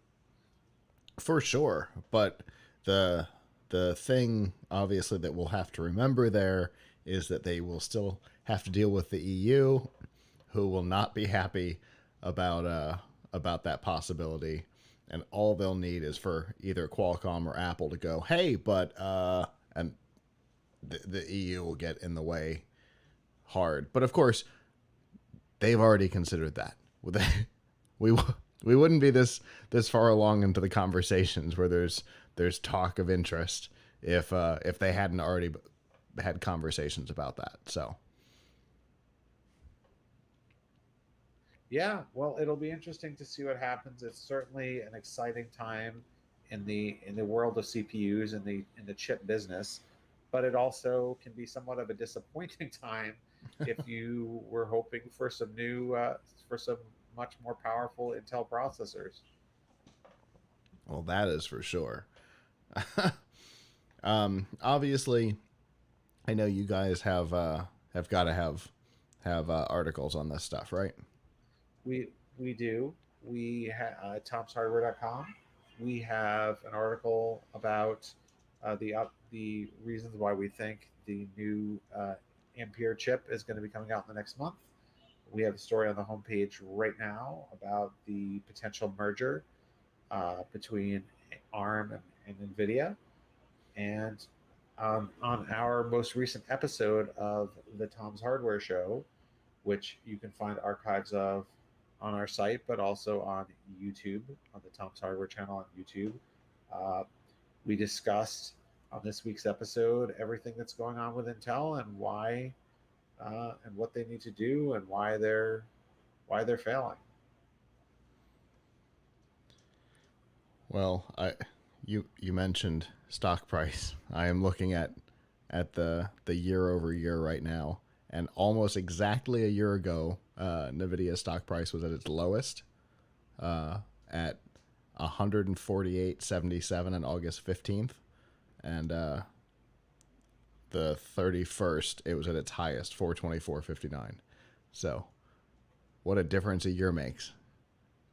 [SPEAKER 1] for sure. But the thing obviously that we'll have to remember there is that they will still have to deal with the EU, who will not be happy about that possibility. And all they'll need is for either Qualcomm or Apple to go, hey, but and the EU will get in the way hard. But of course, they've already considered that. We we wouldn't be this far along into the conversations where there's talk of interest if they hadn't already had conversations about that. So
[SPEAKER 2] Yeah, well, it'll be interesting to see what happens. It's certainly an exciting time in the world of CPUs and the chip business, but it also can be somewhat of a disappointing time if you were hoping for some new for some much more powerful Intel processors.
[SPEAKER 1] well, that is for sure. Obviously, I know you guys have got to have articles on this stuff, right?
[SPEAKER 2] We do. We tomshardware.com. We have an article about the reasons why we think the new Ampere chip is going to be coming out in the next month. We have a story on the homepage right now about the potential merger between ARM and NVIDIA. And on our most recent episode of the Tom's Hardware Show, which you can find archives of on our site, but also on YouTube, on the Tom's Hardware channel on YouTube. Uh, we discussed on this week's episode everything that's going on with Intel and why and what they need to do and why they're failing.
[SPEAKER 1] Well, you mentioned stock price. I am looking at the year over year right now, and almost exactly a year ago, Nvidia stock price was at its lowest, at 148.77 on August 15th, and the 31st it was at its highest, 424.59. So, what a difference a year makes.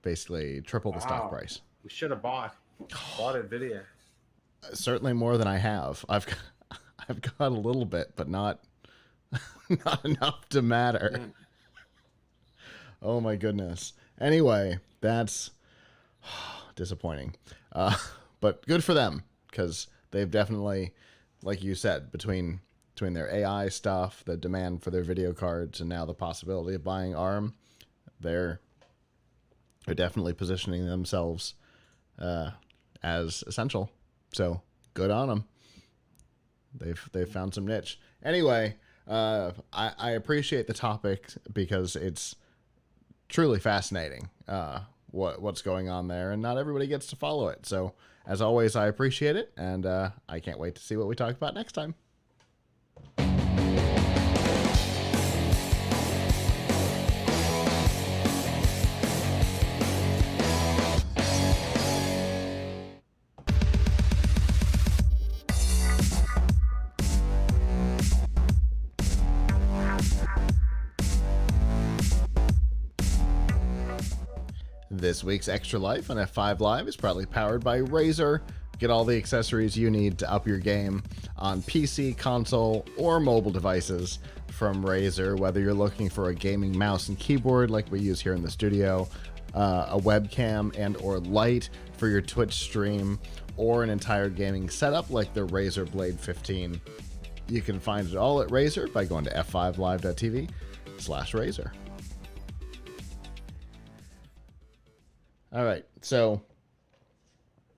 [SPEAKER 1] Basically, triple the stock
[SPEAKER 2] Wow,
[SPEAKER 1] price.
[SPEAKER 2] we should have bought Nvidia.
[SPEAKER 1] Certainly more than I have. I've got a little bit, but not not enough to matter. Oh my goodness. Anyway, that's disappointing. But good for them because they've definitely, like you said, between their AI stuff, the demand for their video cards, and now the possibility of buying ARM, they're definitely positioning themselves as essential. So good on them. They've found some niche. Anyway, I appreciate the topic because it's truly fascinating what's going on there, and not everybody gets to follow it. So, as always, I appreciate it, and I can't wait to see what we talk about next time. This week's Extra Life on F5 Live is proudly powered by Razer. Get all the accessories you need to up your game on PC, console, or mobile devices from Razer. Whether you're looking for a gaming mouse and keyboard like we use here in the studio, a webcam and or light for your Twitch stream, or an entire gaming setup like the Razer Blade 15. You can find it all at Razer by going to f5live.tv/Razer. All right, so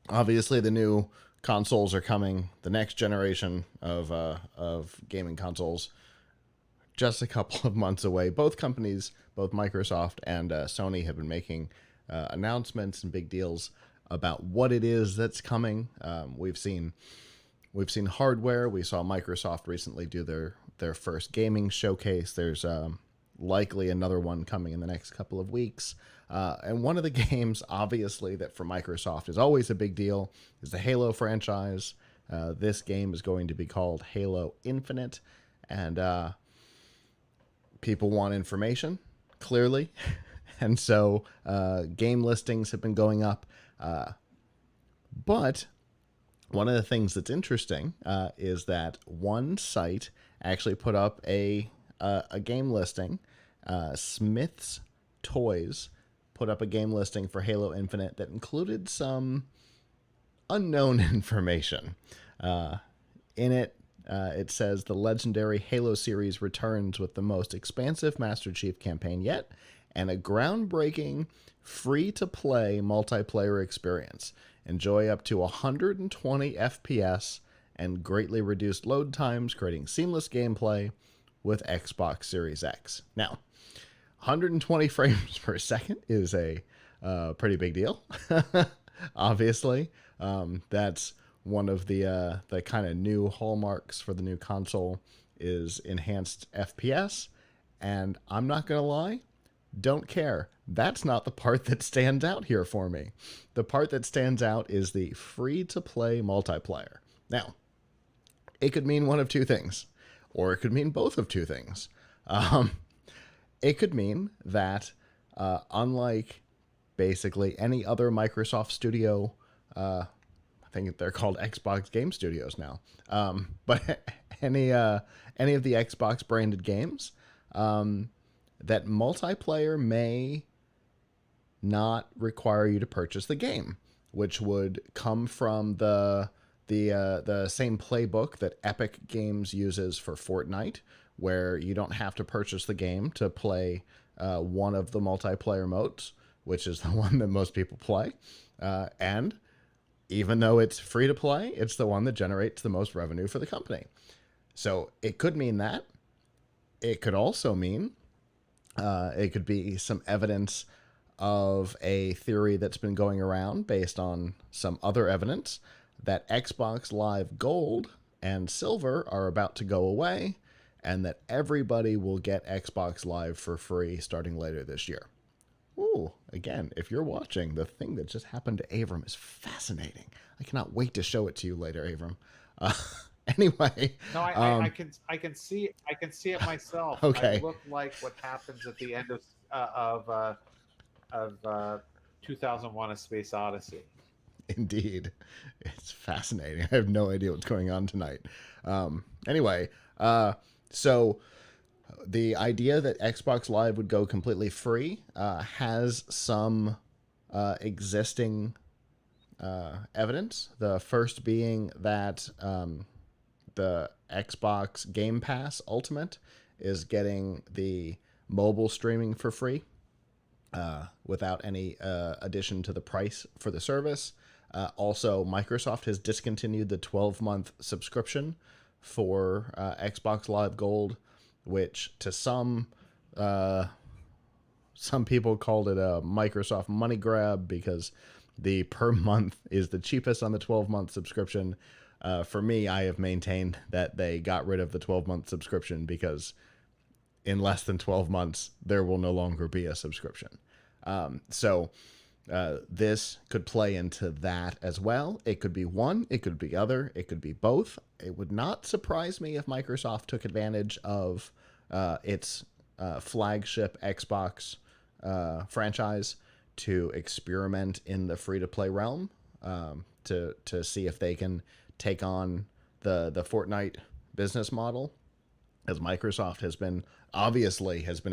[SPEAKER 1] obviously the new consoles are coming. The next generation of gaming consoles, just a couple of months away. Both companies, both Microsoft and Sony, have been making announcements and big deals about what it is that's coming. We've seen hardware. We saw Microsoft recently do their first gaming showcase. There's likely another one coming in the next couple of weeks. And one of the games, obviously, that for Microsoft is always a big deal is the Halo franchise. This game is going to be called Halo Infinite, and people want information, clearly. And so game listings have been going up. But one of the things that's interesting is that one site actually put up a game listing. Smith's Toys put up a game listing for Halo Infinite that included some unknown information. In it, it says the legendary Halo series returns with the most expansive Master Chief campaign yet and a groundbreaking free-to-play multiplayer experience. Enjoy up to 120 FPS and greatly reduced load times, creating seamless gameplay with Xbox Series X. Now, 120 frames per second is a pretty big deal. Obviously, that's one of the kind of new hallmarks for the new console is enhanced FPS. And I'm not gonna lie, don't care. That's not the part that stands out here for me. The part that stands out is the free-to-play multiplayer. Now, it could mean one of two things, or it could mean both of two things. It could mean that, unlike basically any other Microsoft studio, I think they're called Xbox Game Studios now, but any of the Xbox branded games, that multiplayer may not require you to purchase the game, which would come from the same playbook that Epic Games uses for Fortnite, where you don't have to purchase the game to play one of the multiplayer modes, which is the one that most people play. And even though it's free to play, it's the one that generates the most revenue for the company. So it could mean that. It could also mean it could be some evidence of a theory that's been going around based on some other evidence that Xbox Live Gold and Silver are about to go away, and that everybody will get Xbox Live for free starting later this year. Ooh, again, if you're watching, the thing that just happened to Avram is fascinating. I cannot wait to show it to you later, Avram. Anyway.
[SPEAKER 2] No, I can see it myself.
[SPEAKER 1] Okay.
[SPEAKER 2] I look like what happens at the end of 2001: A Space Odyssey.
[SPEAKER 1] Indeed. It's fascinating. I have no idea what's going on tonight. Anyway, so the idea that Xbox Live would go completely free has some existing evidence. The first being that the Xbox Game Pass Ultimate is getting the mobile streaming for free without any addition to the price for the service. Also, Microsoft has discontinued the 12-month subscription for Xbox Live Gold, which to some some people called it a Microsoft money grab because the per month is the cheapest on the 12-month subscription. For me, I have maintained that they got rid of the 12-month subscription because in less than 12 months, there will no longer be a subscription. So this could play into that as well. It could be one, it could be other, it could be both. It would not surprise me if Microsoft took advantage of its flagship Xbox franchise to experiment in the free-to-play realm, to see if they can take on the Fortnite business model, as Microsoft has been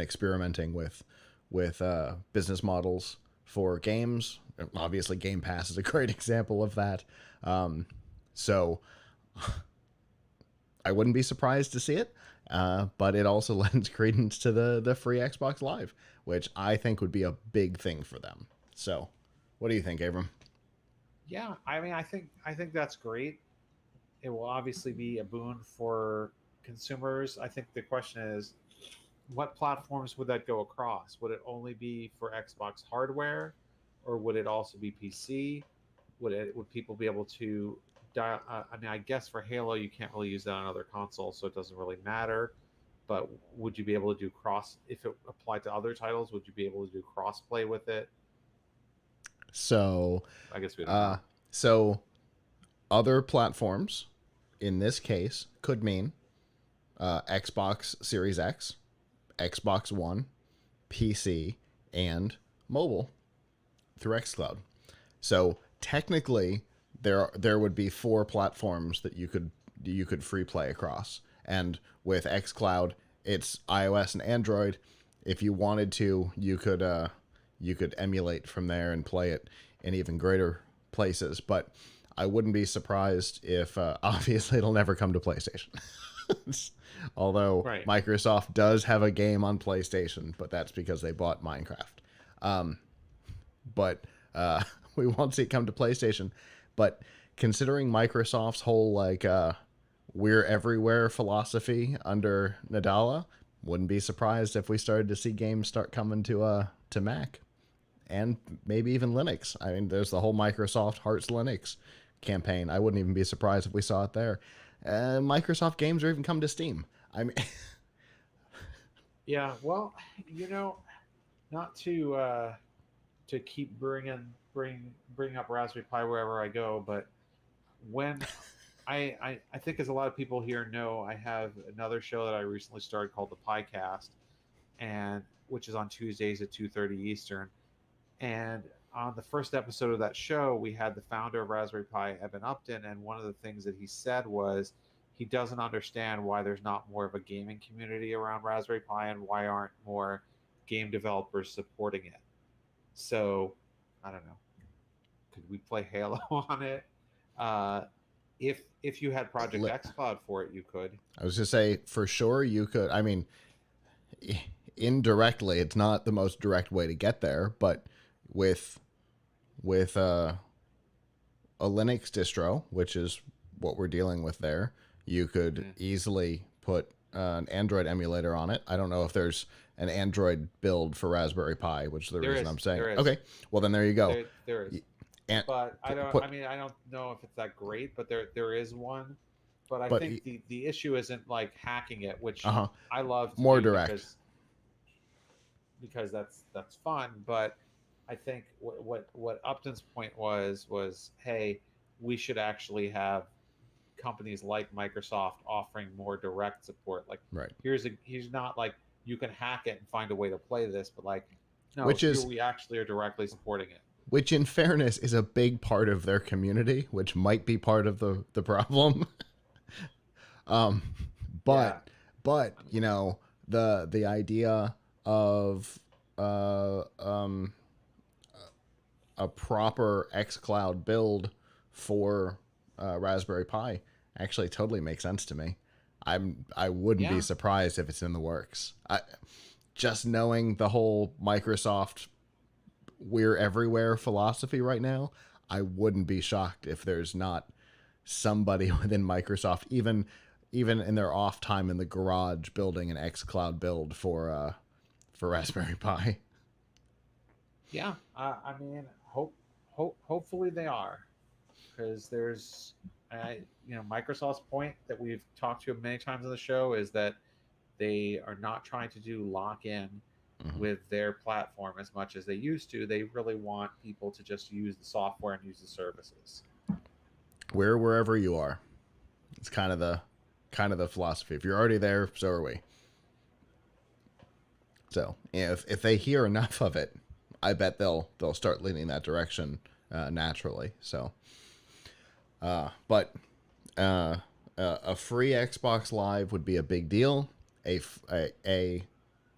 [SPEAKER 1] experimenting with business models for games. Obviously, Game Pass is a great example of that. So I wouldn't be surprised to see it, but it also lends credence to the free Xbox Live, which I think would be a big thing for them. So, what do you think, Abram?
[SPEAKER 2] Yeah, I mean, I think that's great. It will obviously be a boon for consumers. I think the question is, what platforms would that go across? Would it only be for Xbox hardware, or would it also be PC? Would people be able to dial? I mean, I guess for Halo you can't really use that on other consoles, so it doesn't really matter. But would you be able to do cross if it applied to other titles? Would you be able to do cross play with it?
[SPEAKER 1] So,
[SPEAKER 2] I guess we don't
[SPEAKER 1] uh,
[SPEAKER 2] know.
[SPEAKER 1] so other platforms in this case could mean Xbox Series X, Xbox One, PC, and mobile through xCloud. So technically, there would be four platforms that you could free play across, and with xCloud, it's iOS and Android. If you wanted to, you could emulate from there and play it in even greater places. But I wouldn't be surprised if obviously it'll never come to PlayStation. Although
[SPEAKER 2] Right.
[SPEAKER 1] Microsoft does have a game on PlayStation, but that's because they bought Minecraft. But we won't see it come to PlayStation. But considering Microsoft's whole we're everywhere philosophy under Nadala, wouldn't be surprised if we started to see games start coming to Mac and maybe even Linux. I mean, there's the whole Microsoft Hearts Linux campaign. I wouldn't even be surprised if we saw it there. Microsoft games are even come to Steam. I mean,
[SPEAKER 2] Yeah. Well, you know, not to keep bring up Raspberry Pi wherever I go, but when I think as a lot of people here know, I have another show that I recently started called the PiCast, and which is on Tuesdays at 2:30 Eastern. And on the first episode of that show, we had the founder of Raspberry Pi, Evan Upton, and one of the things that he said was he doesn't understand why there's not more of a gaming community around Raspberry Pi and why aren't more game developers supporting it. So I don't know. Could we play Halo on it? Uh, if you had Project X Cloud for it, you could.
[SPEAKER 1] I was just say for sure you could. I mean, indirectly, it's not the most direct way to get there, but with with a Linux distro, which is what we're dealing with there, you could
[SPEAKER 2] Mm.
[SPEAKER 1] easily put an Android emulator on it. I don't know if there's an Android build for Raspberry Pi, which is the
[SPEAKER 2] There
[SPEAKER 1] reason
[SPEAKER 2] is,
[SPEAKER 1] I'm saying
[SPEAKER 2] there
[SPEAKER 1] it.
[SPEAKER 2] is,
[SPEAKER 1] Okay, well then there you go.
[SPEAKER 2] there is.
[SPEAKER 1] And
[SPEAKER 2] But I don't.
[SPEAKER 1] put
[SPEAKER 2] I mean, I don't know if it's that great, but there is one. But I
[SPEAKER 1] but
[SPEAKER 2] think the issue isn't like hacking it, which
[SPEAKER 1] uh-huh,
[SPEAKER 2] I love to
[SPEAKER 1] more
[SPEAKER 2] do
[SPEAKER 1] direct.
[SPEAKER 2] because that's fun. But I think what Upton's point was, hey, we should actually have companies like Microsoft offering more direct support. Like
[SPEAKER 1] Right.
[SPEAKER 2] here's not like you can hack it and find a way to play this, but like no,
[SPEAKER 1] Which
[SPEAKER 2] here
[SPEAKER 1] is
[SPEAKER 2] we actually are directly supporting it.
[SPEAKER 1] which in fairness is a big part of their community, which might be part of the problem. um
[SPEAKER 2] Yeah.
[SPEAKER 1] but you know, the idea of uh um a proper xCloud build for Raspberry Pi actually totally makes sense to me. I wouldn't be
[SPEAKER 2] Yeah.
[SPEAKER 1] surprised if it's in the works. Just knowing the whole Microsoft we're everywhere philosophy right now, I wouldn't be shocked if there's not somebody within Microsoft, even in their off time in the garage, building an xCloud build for Raspberry Pi.
[SPEAKER 2] Yeah, I mean, hopefully they are, because there's, Microsoft's point that we've talked to many times on the show is that they are not trying to do lock in
[SPEAKER 1] Hmm.
[SPEAKER 2] with their platform as much as they used to. They really want people to just use the software and use the services.
[SPEAKER 1] Wherever you are, it's kind of the philosophy. If you're already there, so are we. So if they hear enough of it, I bet they'll start leaning that direction naturally. So, but a free Xbox Live would be a big deal. A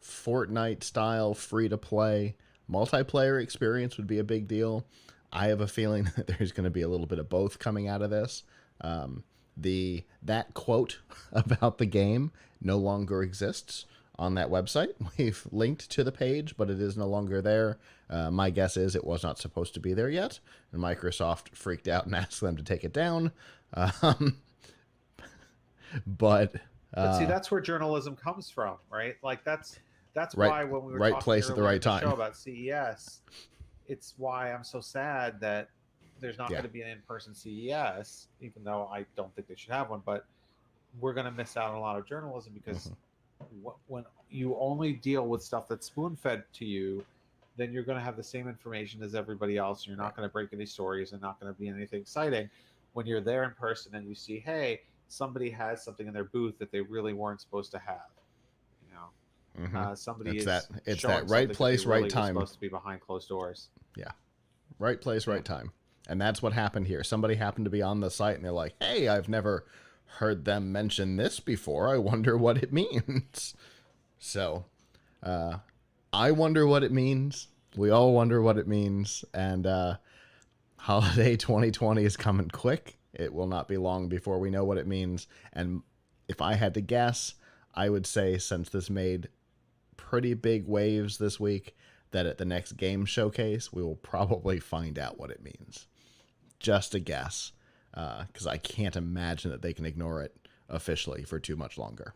[SPEAKER 1] Fortnite style free to play multiplayer experience would be a big deal. I have a feeling that there's going to be a little bit of both coming out of this. That quote about the game no longer exists on that website. We've linked to the page, but it is no longer there. My guess is it was not supposed to be there yet, and Microsoft freaked out and asked them to take it down. Um, but
[SPEAKER 2] But see, that's where journalism comes from, right? Like that's
[SPEAKER 1] right,
[SPEAKER 2] why when we were
[SPEAKER 1] right
[SPEAKER 2] talking
[SPEAKER 1] place at the
[SPEAKER 2] earlier
[SPEAKER 1] right
[SPEAKER 2] in the show
[SPEAKER 1] time.
[SPEAKER 2] about CES, it's why I'm so sad that there's not
[SPEAKER 1] Yeah.
[SPEAKER 2] going to be an in-person CES, even though I don't think they should have one. But we're going to miss out on a lot of journalism because
[SPEAKER 1] Hmm.
[SPEAKER 2] when you only deal with stuff that's spoon-fed to you, then you're going to have the same information as everybody else. You're
[SPEAKER 1] Right.
[SPEAKER 2] not going to break any stories and not going to be anything exciting. When you're there in person and you see, hey, somebody has something in their booth that they really weren't supposed to have, you know,
[SPEAKER 1] Hmm.
[SPEAKER 2] somebody
[SPEAKER 1] It's
[SPEAKER 2] is
[SPEAKER 1] that
[SPEAKER 2] showing
[SPEAKER 1] right
[SPEAKER 2] something that they
[SPEAKER 1] place, right
[SPEAKER 2] really were
[SPEAKER 1] time.
[SPEAKER 2] supposed to be behind closed doors.
[SPEAKER 1] Yeah. Right place,
[SPEAKER 2] Yeah.
[SPEAKER 1] right time. And that's what happened here. Somebody happened to be on the site and they're like, hey, I've never heard them mention this before. I wonder what it means. So, uh, I wonder what it means. We all wonder what it means. And holiday 2020 is coming quick. It will not be long before we know what it means. And if I had to guess, I would say since this made pretty big waves this week, that at the next game showcase, we will probably find out what it means. Just a guess, because I can't imagine that they can ignore it officially for too much longer.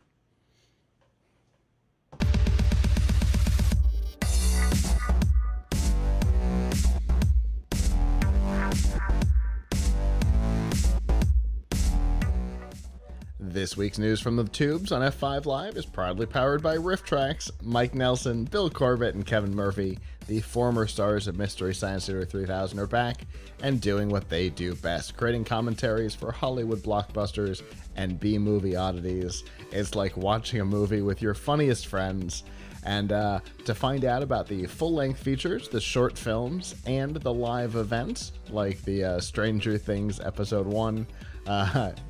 [SPEAKER 1] This week's news from the tubes on F5 Live is proudly powered by RiffTrax. Mike Nelson, Bill Corbett, and Kevin Murphy, the former stars of Mystery Science Theater 3000, are back and doing what they do best, creating commentaries for Hollywood blockbusters and B-movie oddities. It's like watching a movie with your funniest friends. And to find out about the full-length features, the short films, and the live events, like the Stranger Things Episode 1,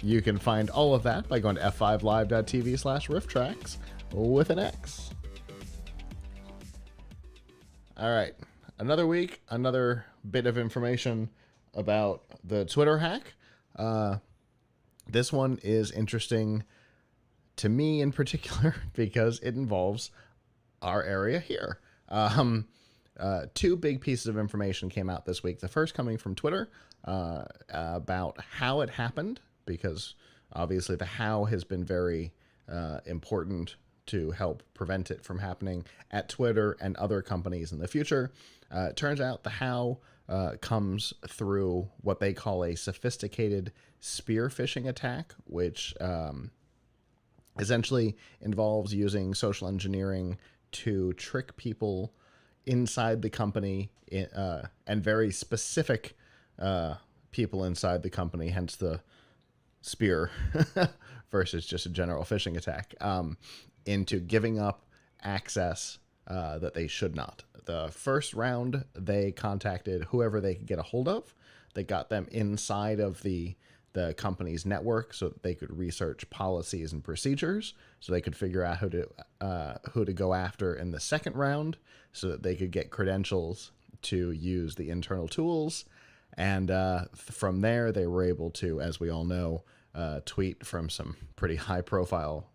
[SPEAKER 1] you can find all of that by going to f5live.tv/rifftracks with an X. All right. Another week, another bit of information about the Twitter hack. This one is interesting to me in particular because it involves our area here. Two big pieces of information came out this week. The first coming from Twitter about how it happened, because obviously the how has been very important to help prevent it from happening at Twitter and other companies in the future. It turns out the how comes through what they call a sophisticated spear phishing attack, which essentially involves using social engineering to trick people inside the company and very specific people inside the company, hence the spear versus just a general phishing attack, into giving up access that they should not. The first round, they contacted whoever they could get a hold of. They got them inside of the company's network so that they could research policies and procedures, so they could figure out who to go after in the second round, so that they could get credentials to use the internal tools. And from there, they were able to, as we all know, tweet from some pretty high profile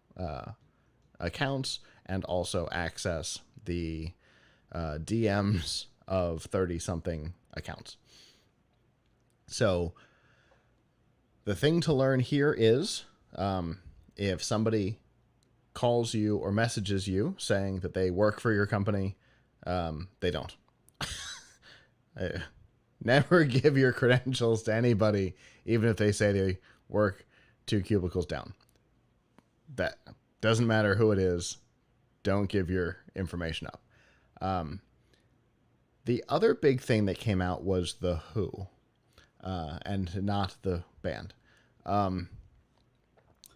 [SPEAKER 1] accounts and also access the DMs of 30 something accounts. So the thing to learn here is if somebody calls you or messages you saying that they work for your company, they don't. Never give your credentials to anybody, even if they say they work 2 cubicles down. That doesn't matter who it is. Don't give your information up. The other big thing that came out was The Who, and not the band.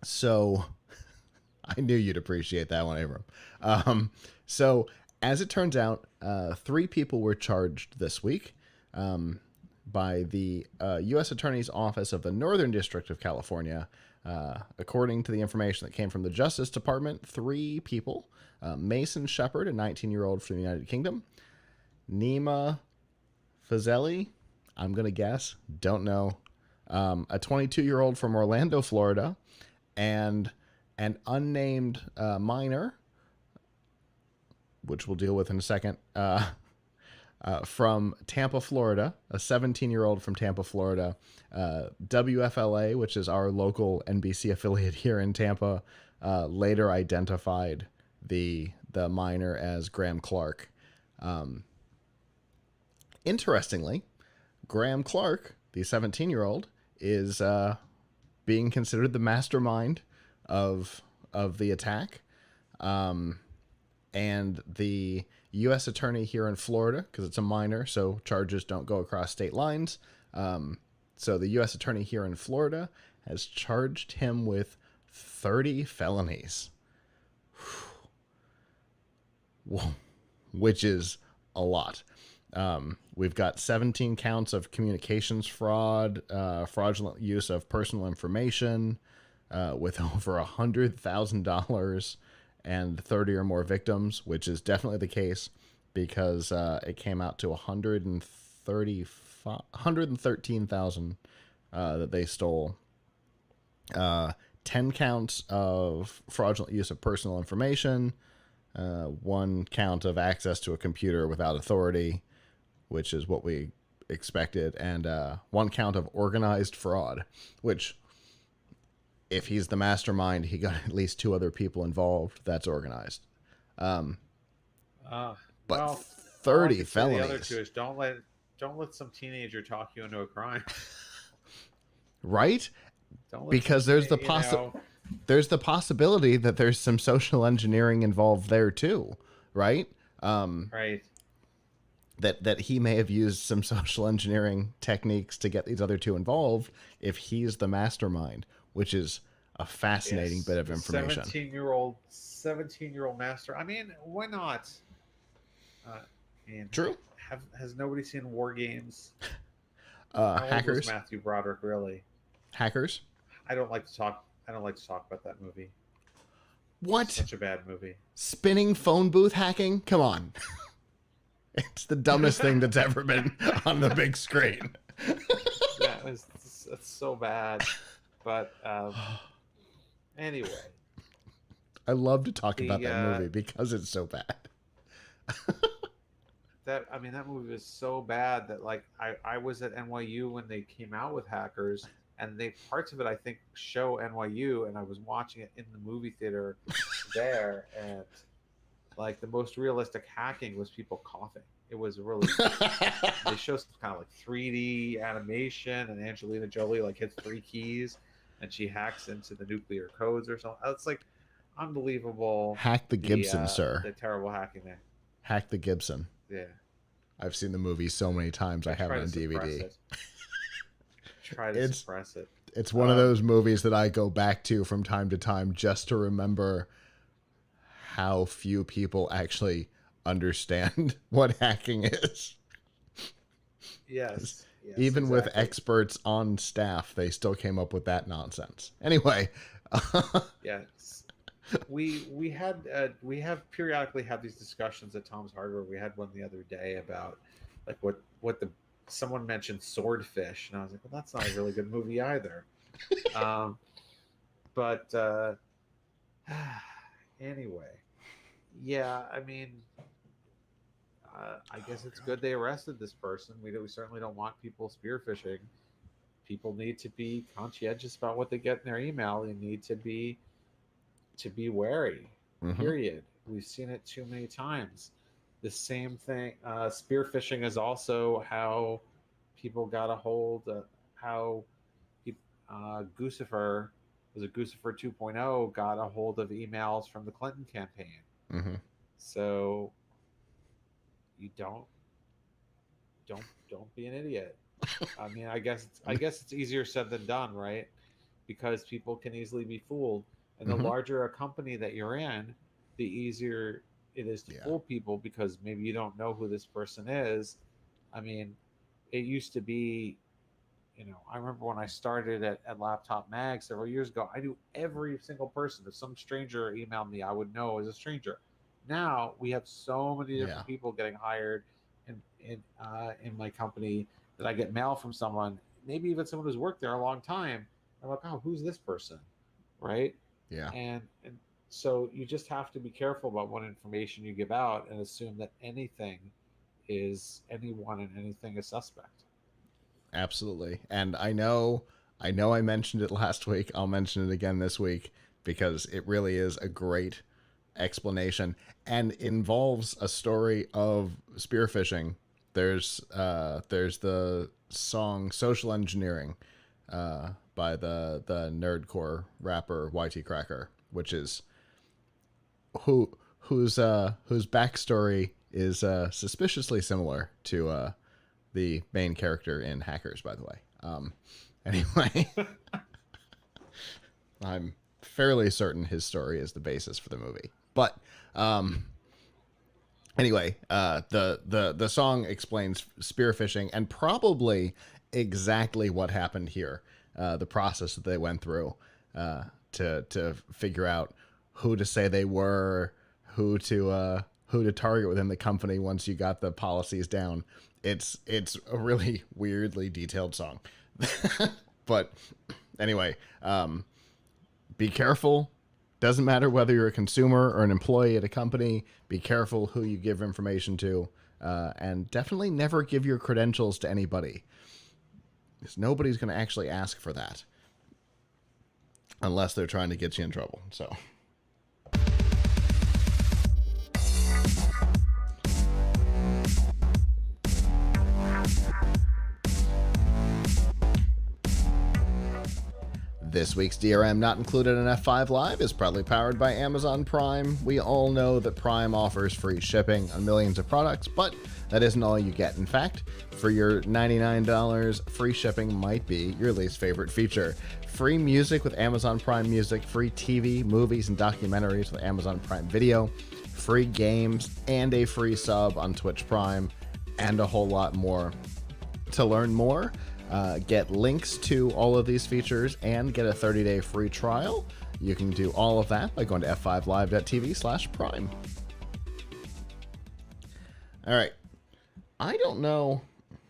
[SPEAKER 1] So I knew you'd appreciate that one, Abram. So as it turns out, 3 people were charged this week by the U.S. Attorney's Office of the Northern District of California. According to the information that came from the Justice Department, 3 people: Mason Shepard, a 19-year-old from the United Kingdom; Nima Fazeli, I'm going to guess, don't know, a 22-year-old from Orlando, Florida; and an unnamed minor, which we'll deal with in a second, from Tampa, Florida, a 17-year-old from Tampa, Florida. WFLA, which is our local NBC affiliate here in Tampa, later identified the minor as Graham Clark. Interestingly, Graham Clark, the 17-year-old, is being considered the mastermind of the attack. And the U.S. attorney here in Florida, because it's a minor, so charges don't go across state lines. So the U.S. attorney here in Florida has charged him with 30 felonies, which is a lot. We've got 17 counts of communications fraud, fraudulent use of personal information, with over $100,000 and 30 or more victims, which is definitely the case because it came out to $113,000 that they stole. 10 counts of fraudulent use of personal information, 1 count of access to a computer without authority, which is what we expected, and 1 count of organized fraud, which, if he's the mastermind, he got at least 2 other people involved. That's organized. But
[SPEAKER 2] well,
[SPEAKER 1] 30 felonies.
[SPEAKER 2] The other 2 is don't let some teenager talk you into a crime.
[SPEAKER 1] Right? Because there's the there's the possibility that there's some social engineering involved there too, right?
[SPEAKER 2] Right.
[SPEAKER 1] That he may have used some social engineering techniques to get these other 2 involved if he's the mastermind, which is a fascinating bit of information.
[SPEAKER 2] 17-year-old master. I mean, why not?
[SPEAKER 1] True.
[SPEAKER 2] Has nobody seen War Games?
[SPEAKER 1] Hackers.
[SPEAKER 2] Was Matthew Broderick really?
[SPEAKER 1] Hackers.
[SPEAKER 2] I don't like to talk about that movie.
[SPEAKER 1] What?
[SPEAKER 2] It's such a bad movie.
[SPEAKER 1] Spinning phone booth hacking? Come on. It's the dumbest thing that's ever been on the big screen.
[SPEAKER 2] Yeah, it's so bad. But anyway.
[SPEAKER 1] I love to talk about that movie because it's so bad.
[SPEAKER 2] That movie was so bad that, like, I was at NYU when they came out with Hackers, and parts of it I think show NYU, and I was watching it in the movie theater there, and like the most realistic hacking was people coughing. It was really they show some kind of like 3D animation, and Angelina Jolie like hits 3 keys and she hacks into the nuclear codes or something. It's like unbelievable.
[SPEAKER 1] Hack the Gibson, sir.
[SPEAKER 2] The terrible hacking there.
[SPEAKER 1] Hack the Gibson.
[SPEAKER 2] Yeah.
[SPEAKER 1] I've seen the movie so many times. I have it on DVD.
[SPEAKER 2] Try to suppress it.
[SPEAKER 1] It's one of those movies that I go back to from time to time just to remember how few people actually understand what hacking is.
[SPEAKER 2] Yes.
[SPEAKER 1] Even exactly. With experts on staff, they still came up with that nonsense. Anyway.
[SPEAKER 2] Yes. We have periodically had these discussions at Tom's Hardware. We had one the other day about like what someone mentioned Swordfish, and I was like, well, that's not a really good movie either. But anyway, yeah, I mean, I guess it's good they arrested this person. We certainly don't want people spearfishing. People need to be conscientious about what they get in their email. They need to be wary. Mm-hmm. Period. We've seen it too many times. The same thing. Spear phishing is also how people got a hold of how Guccifer, was it Guccifer 2.0, got a hold of emails from the Clinton campaign.
[SPEAKER 1] Mm-hmm.
[SPEAKER 2] So you don't be an idiot. I mean, I guess it's easier said than done, right? Because people can easily be fooled, and the
[SPEAKER 1] Mm-hmm.
[SPEAKER 2] larger a company that you're in, the easier it is to
[SPEAKER 1] Yeah.
[SPEAKER 2] fool people because maybe you don't know who this person is. I mean, it used to be, I remember when I started at Laptop Mag several years ago, I knew every single person. If some stranger emailed me, I would know as a stranger. Now we have so many
[SPEAKER 1] Yeah.
[SPEAKER 2] different people getting hired in my company that I get mail from someone, maybe even someone who's worked there a long time. I'm like, oh, who's this person, right?
[SPEAKER 1] Yeah.
[SPEAKER 2] And so you just have to be careful about what information you give out and assume that anyone and anything is suspect.
[SPEAKER 1] Absolutely. And I mentioned it last week. I'll mention it again this week because it really is a great explanation and involves a story of spearfishing. There's the song "Social Engineering" by the nerdcore rapper YT Cracker, which is whose backstory is suspiciously similar to the main character in Hackers, by the way. Anyway, I'm fairly certain his story is the basis for the movie. But anyway, the song explains spearfishing and probably exactly what happened here, the process that they went through to figure out who to say they were, who to target within the company once you got the policies down. It's a really weirdly detailed song, but anyway, be careful. Doesn't matter whether you're a consumer or an employee at a company. Be careful who you give information to, and definitely never give your credentials to anybody, because nobody's going to actually ask for that unless they're trying to get you in trouble. So. This week's DRM Not Included in F5 Live is proudly powered by Amazon Prime. We all know that Prime offers free shipping on millions of products, but that isn't all you get. In fact, for your $99, free shipping might be your least favorite feature. Free music with Amazon Prime Music, free TV, movies, and documentaries with Amazon Prime Video, free games, and a free sub on Twitch Prime, and a whole lot more. To learn more, get links to all of these features and get a 30-day free trial. You can do all of that by going to f5live.tv/prime. All right. I don't know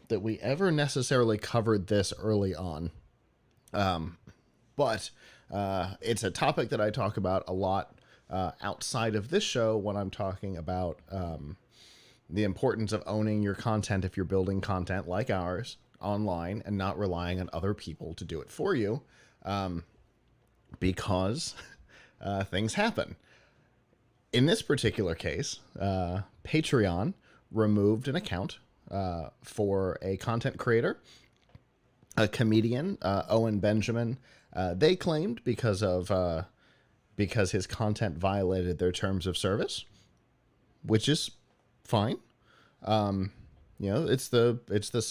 [SPEAKER 1] that we ever necessarily covered this early on, but it's a topic that I talk about a lot outside of this show when I'm talking about the importance of owning your content if you're building content like ours online and not relying on other people to do it for you, because things happen. In this particular case, Patreon removed an account for a content creator, a comedian, Owen Benjamin. They claimed because his content violated their terms of service, which is fine. It's the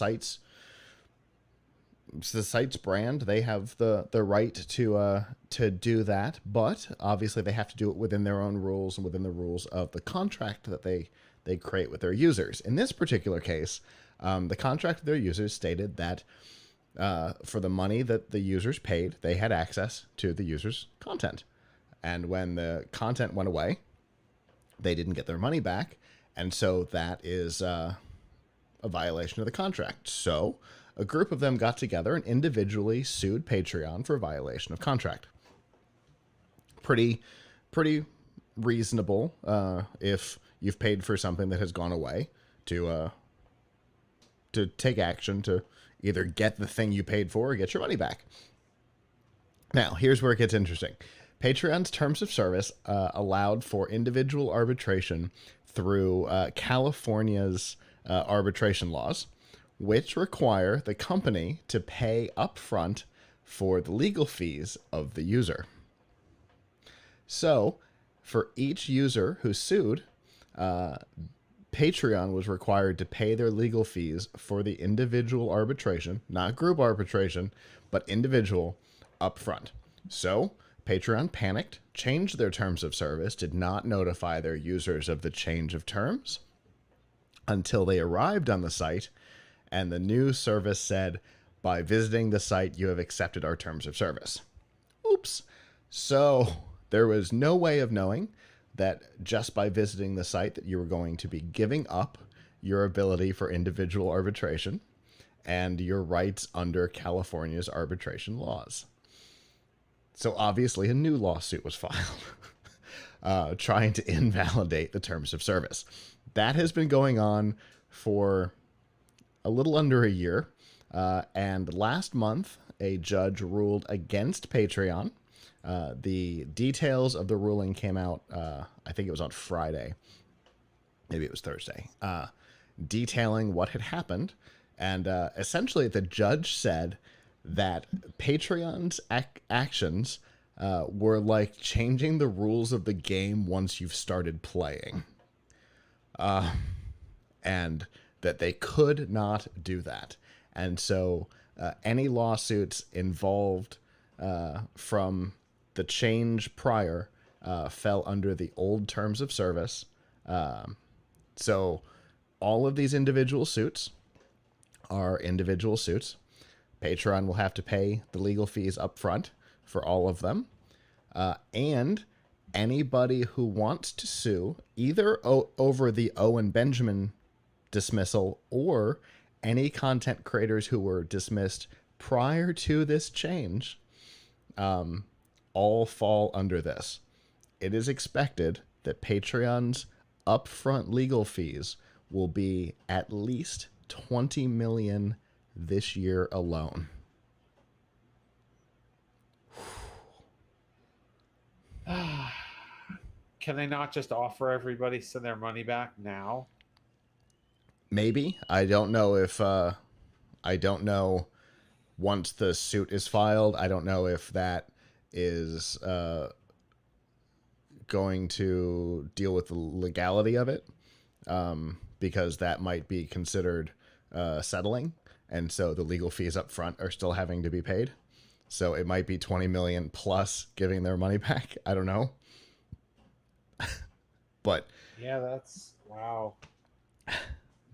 [SPEAKER 1] site's brand. They have the right to do that, but obviously they have to do it within their own rules and within the rules of the contract that they create with their users. In this particular case, the contract with their users stated that for the money that the users paid, they had access to the users' content. And when the content went away, they didn't get their money back. And so that is a violation of the contract. So a group of them got together and individually sued Patreon for violation of contract. Pretty reasonable if you've paid for something that has gone away to take action to either get the thing you paid for or get your money back. Now, here's where it gets interesting. Patreon's terms of service allowed for individual arbitration through California's arbitration laws, which require the company to pay upfront for the legal fees of the user. So, for each user who sued, Patreon was required to pay their legal fees for the individual arbitration, not group arbitration, but individual upfront. So, Patreon panicked, changed their terms of service, did not notify their users of the change of terms until they arrived on the site, and the new service said, by visiting the site, you have accepted our terms of service. Oops. So there was no way of knowing that just by visiting the site that you were going to be giving up your ability for individual arbitration and your rights under California's arbitration laws. So obviously a new lawsuit was filed trying to invalidate the terms of service. That has been going on for a little under a year. And last month, a judge ruled against Patreon. The details of the ruling came out, I think it was on Friday. Maybe it was Thursday. Detailing what had happened. And essentially, the judge said that Patreon's actions were like changing the rules of the game once you've started playing. And that they could not do that. And so any lawsuits involved from the change prior fell under the old terms of service. So all of these individual suits are individual suits. Patreon will have to pay the legal fees up front for all of them. And anybody who wants to sue, either over the Owen Benjamin dismissal or any content creators who were dismissed prior to this change, all fall under this. It is expected that Patreon's upfront legal fees will be at least $20 million this year alone.
[SPEAKER 2] Can they not just offer everybody some their money back now?
[SPEAKER 1] Maybe. I don't know if I don't know once the suit is filed. I don't know if that is going to deal with the legality of it, because that might be considered settling, and so the legal fees up front are still having to be paid. So it might be 20 million plus giving their money back. I don't know. But
[SPEAKER 2] yeah, that's wow.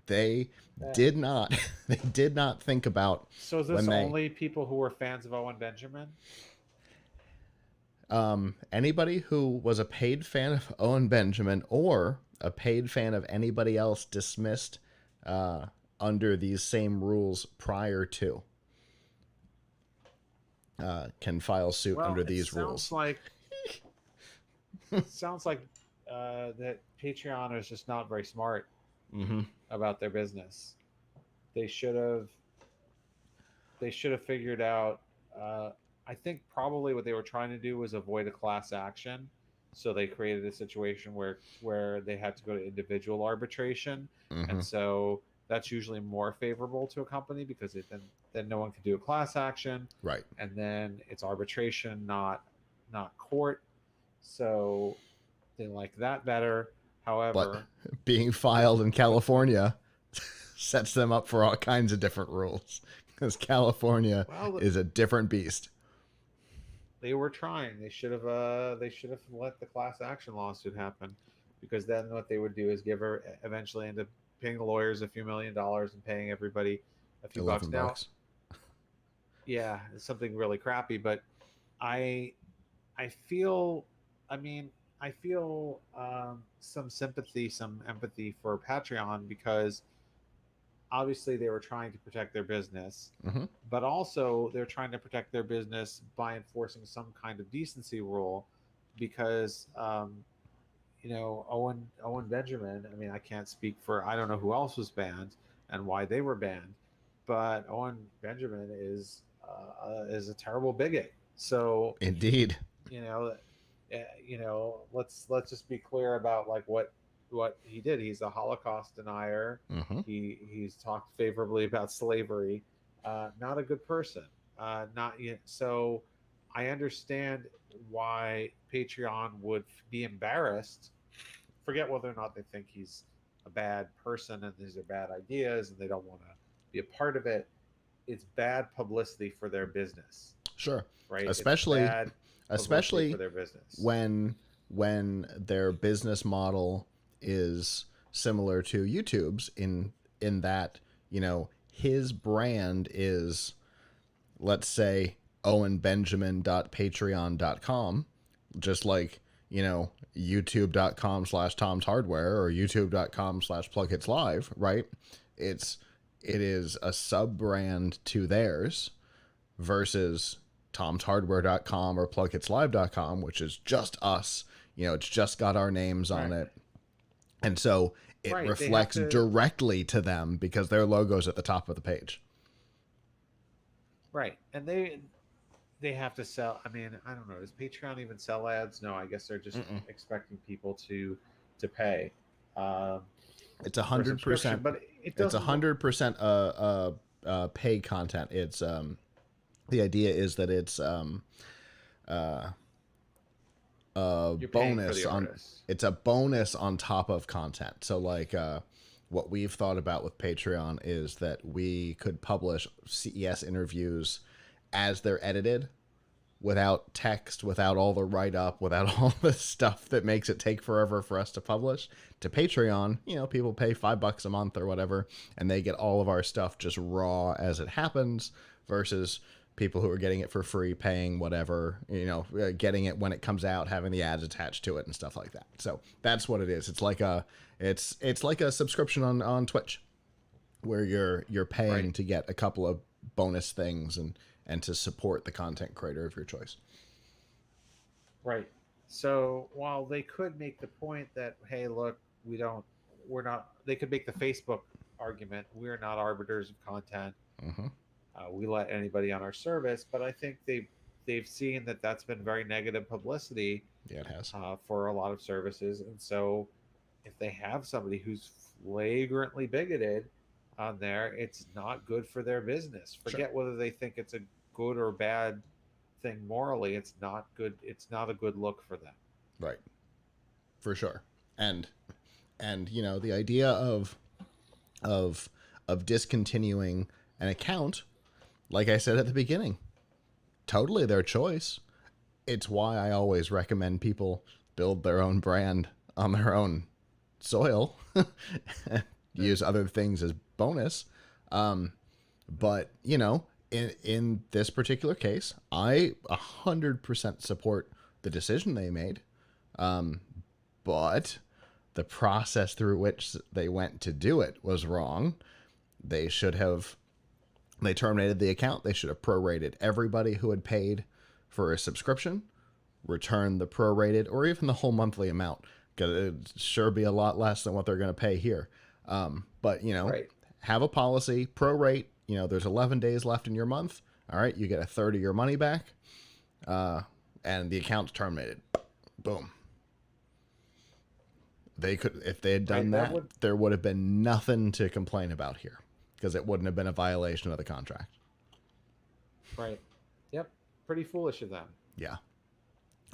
[SPEAKER 1] They did not think about.
[SPEAKER 2] So is this only people who were fans of Owen Benjamin?
[SPEAKER 1] Anybody who was a paid fan of Owen Benjamin or a paid fan of anybody else dismissed under these same rules prior to can file suit under these rules.
[SPEAKER 2] Sounds like that Patreon is just not very smart about their business. They should have figured out. I think probably what they were trying to do was avoid a class action, so they created a situation where they had to go to individual arbitration, and so that's usually more favorable to a company because then no one can do a class action,
[SPEAKER 1] right?
[SPEAKER 2] And then it's arbitration, not court. So they like that better. However,
[SPEAKER 1] but being filed in California sets them up for all kinds of different rules because California is a different beast.
[SPEAKER 2] They were trying. They should have let the class action lawsuit happen, because then what they would do is eventually end up paying the lawyers a few $1 million and paying everybody a few bucks. Now, yeah, it's something really crappy. But I feel some sympathy, some empathy for Patreon, because obviously they were trying to protect their business, but also they're trying to protect their business by enforcing some kind of decency rule, because Owen Benjamin, I mean, I can't speak for, I don't know who else was banned and why they were banned, but Owen Benjamin is a terrible bigot. So
[SPEAKER 1] indeed,
[SPEAKER 2] let's just be clear about like what what he did. He's a Holocaust denier.
[SPEAKER 1] Mm-hmm.
[SPEAKER 2] He's talked favorably about slavery. Not a good person. Not yet. So I understand why Patreon would be embarrassed. Forget whether or not they think he's a bad person and these are bad ideas and they don't want to be a part of it. It's bad publicity for their business,
[SPEAKER 1] Sure.
[SPEAKER 2] right? It's
[SPEAKER 1] Especially
[SPEAKER 2] bad publicity for
[SPEAKER 1] especially
[SPEAKER 2] their business.
[SPEAKER 1] when their business model is similar to YouTube's in that, his brand is, let's say, owenbenjamin.patreon.com, just like, youtube.com/tomshardware or youtube.com/plughitslive, right? It is a sub brand to theirs versus tomshardware.com or plughitslive.com, which is just us. It's just got our names on
[SPEAKER 2] Right.
[SPEAKER 1] it. And so it
[SPEAKER 2] Right. They have
[SPEAKER 1] reflects
[SPEAKER 2] to.
[SPEAKER 1] directly to them because their logo's at the top of the page.
[SPEAKER 2] Right. And they have to sell. I mean, I don't know. Does Patreon even sell ads? No, I guess they're just
[SPEAKER 1] Mm-mm.
[SPEAKER 2] expecting people to pay um,
[SPEAKER 1] It's
[SPEAKER 2] for a subscription.
[SPEAKER 1] 100%.
[SPEAKER 2] But it
[SPEAKER 1] It's
[SPEAKER 2] doesn't look
[SPEAKER 1] 100% paid content. It's the idea is that it's uh, a
[SPEAKER 2] you're paying for
[SPEAKER 1] bonus
[SPEAKER 2] the
[SPEAKER 1] on.
[SPEAKER 2] artist.
[SPEAKER 1] It's a bonus on top of content. So like what we've thought about with Patreon is that we could publish CES interviews as they're edited, without text, without all the write up, without all the stuff that makes it take forever for us to publish. To Patreon, people pay $5 a month or whatever, and they get all of our stuff just raw as it happens, versus people who are getting it for free, paying whatever, getting it when it comes out, having the ads attached to it and stuff like that. So that's what it is. It's like a subscription on Twitch, where you're paying
[SPEAKER 2] Right.
[SPEAKER 1] to get a couple of bonus things and to support the content creator of your choice.
[SPEAKER 2] Right. So while they could make the point that, hey, look, we're not. They could make the Facebook argument. We're not arbiters of content.
[SPEAKER 1] Mm-hmm.
[SPEAKER 2] We let anybody on our service, but I think they've seen that that's been very negative publicity
[SPEAKER 1] Yeah, it has.
[SPEAKER 2] for a lot of services, and so if they have somebody who's flagrantly bigoted on there, it's not good for their business.
[SPEAKER 1] Sure.
[SPEAKER 2] Forget whether they think it's a good or bad thing morally. It's not good. It's not a good look for them.
[SPEAKER 1] Right. For sure. And the idea of discontinuing an account, like I said at the beginning, totally their choice. It's why I always recommend people build their own brand on their own soil, use other things as bonus. But in this particular case, I 100% support the decision they made. But the process through which they went to do it was wrong. They terminated the account. They should have prorated everybody who had paid for a subscription, returned the prorated or even the whole monthly amount, because it'd sure be a lot less than what they're going to pay here. But
[SPEAKER 2] Right.
[SPEAKER 1] have a policy, prorate. There's 11 days left in your month. All right, you get a third of your money back, and the account's terminated. Boom. They could, if they had done
[SPEAKER 2] Right.
[SPEAKER 1] that, there would have been nothing to complain about here, because it wouldn't have been a violation of the contract.
[SPEAKER 2] Right. Yep. Pretty foolish of them.
[SPEAKER 1] Yeah.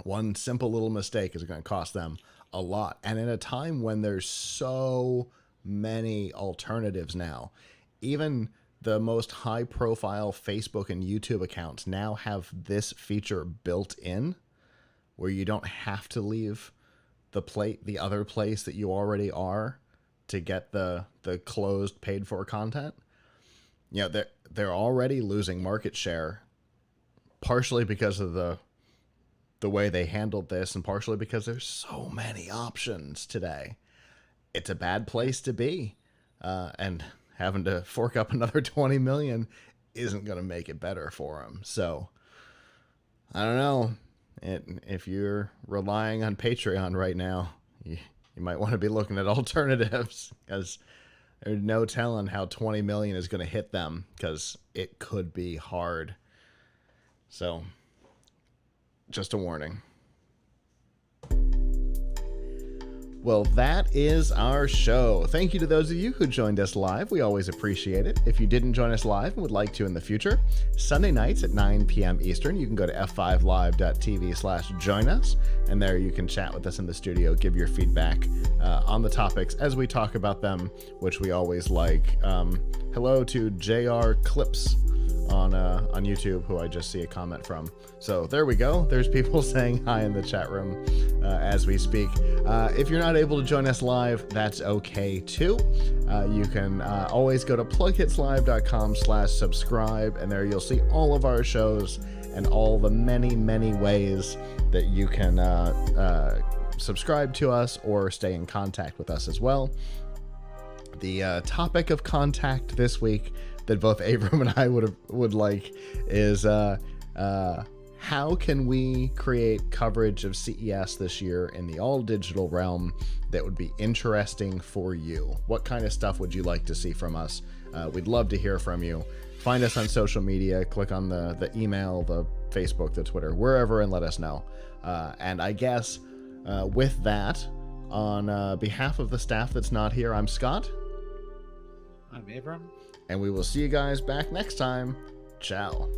[SPEAKER 1] One simple little mistake is going to cost them a lot. And in a time when there's so many alternatives now, even the most high profile Facebook and YouTube accounts now have this feature built in, where you don't have to leave the other place that you already are to get the closed paid for content. They're already losing market share, partially because of the way they handled this, and partially because there's so many options today. It's a bad place to be, and having to fork up another 20 million isn't going to make it better for them. So I don't know. If you're relying on Patreon right now, you might want to be looking at alternatives, because there's no telling how 20 million is going to hit them, because it could be hard. So just a warning. Well, that is our show. Thank you to those of you who joined us live. We always appreciate it. If you didn't join us live and would like to in the future, Sunday nights at 9 p.m. Eastern, you can go to f5live.tv/join us, and there you can chat with us in the studio, give your feedback on the topics as we talk about them, which we always like. Hello to JR Clips on YouTube, who I just see a comment from. So there we go. There's people saying hi in the chat room as we speak. If you're not able to join us live, that's okay too. You can always go to plughitslive.com/subscribe, and there you'll see all of our shows and all the many, many ways that you can subscribe to us or stay in contact with us as well. The topic of contact this week that both Abram and I would like is how can we create coverage of CES this year in the all digital realm that would be interesting for you? What kind of stuff would you like to see from us? We'd love to hear from you. Find us on social media, click on the email, the Facebook, the Twitter, wherever, and let us know. And I guess with that, on behalf of the staff that's not here, I'm Scott.
[SPEAKER 2] I'm Abram.
[SPEAKER 1] And we will see you guys back next time. Ciao.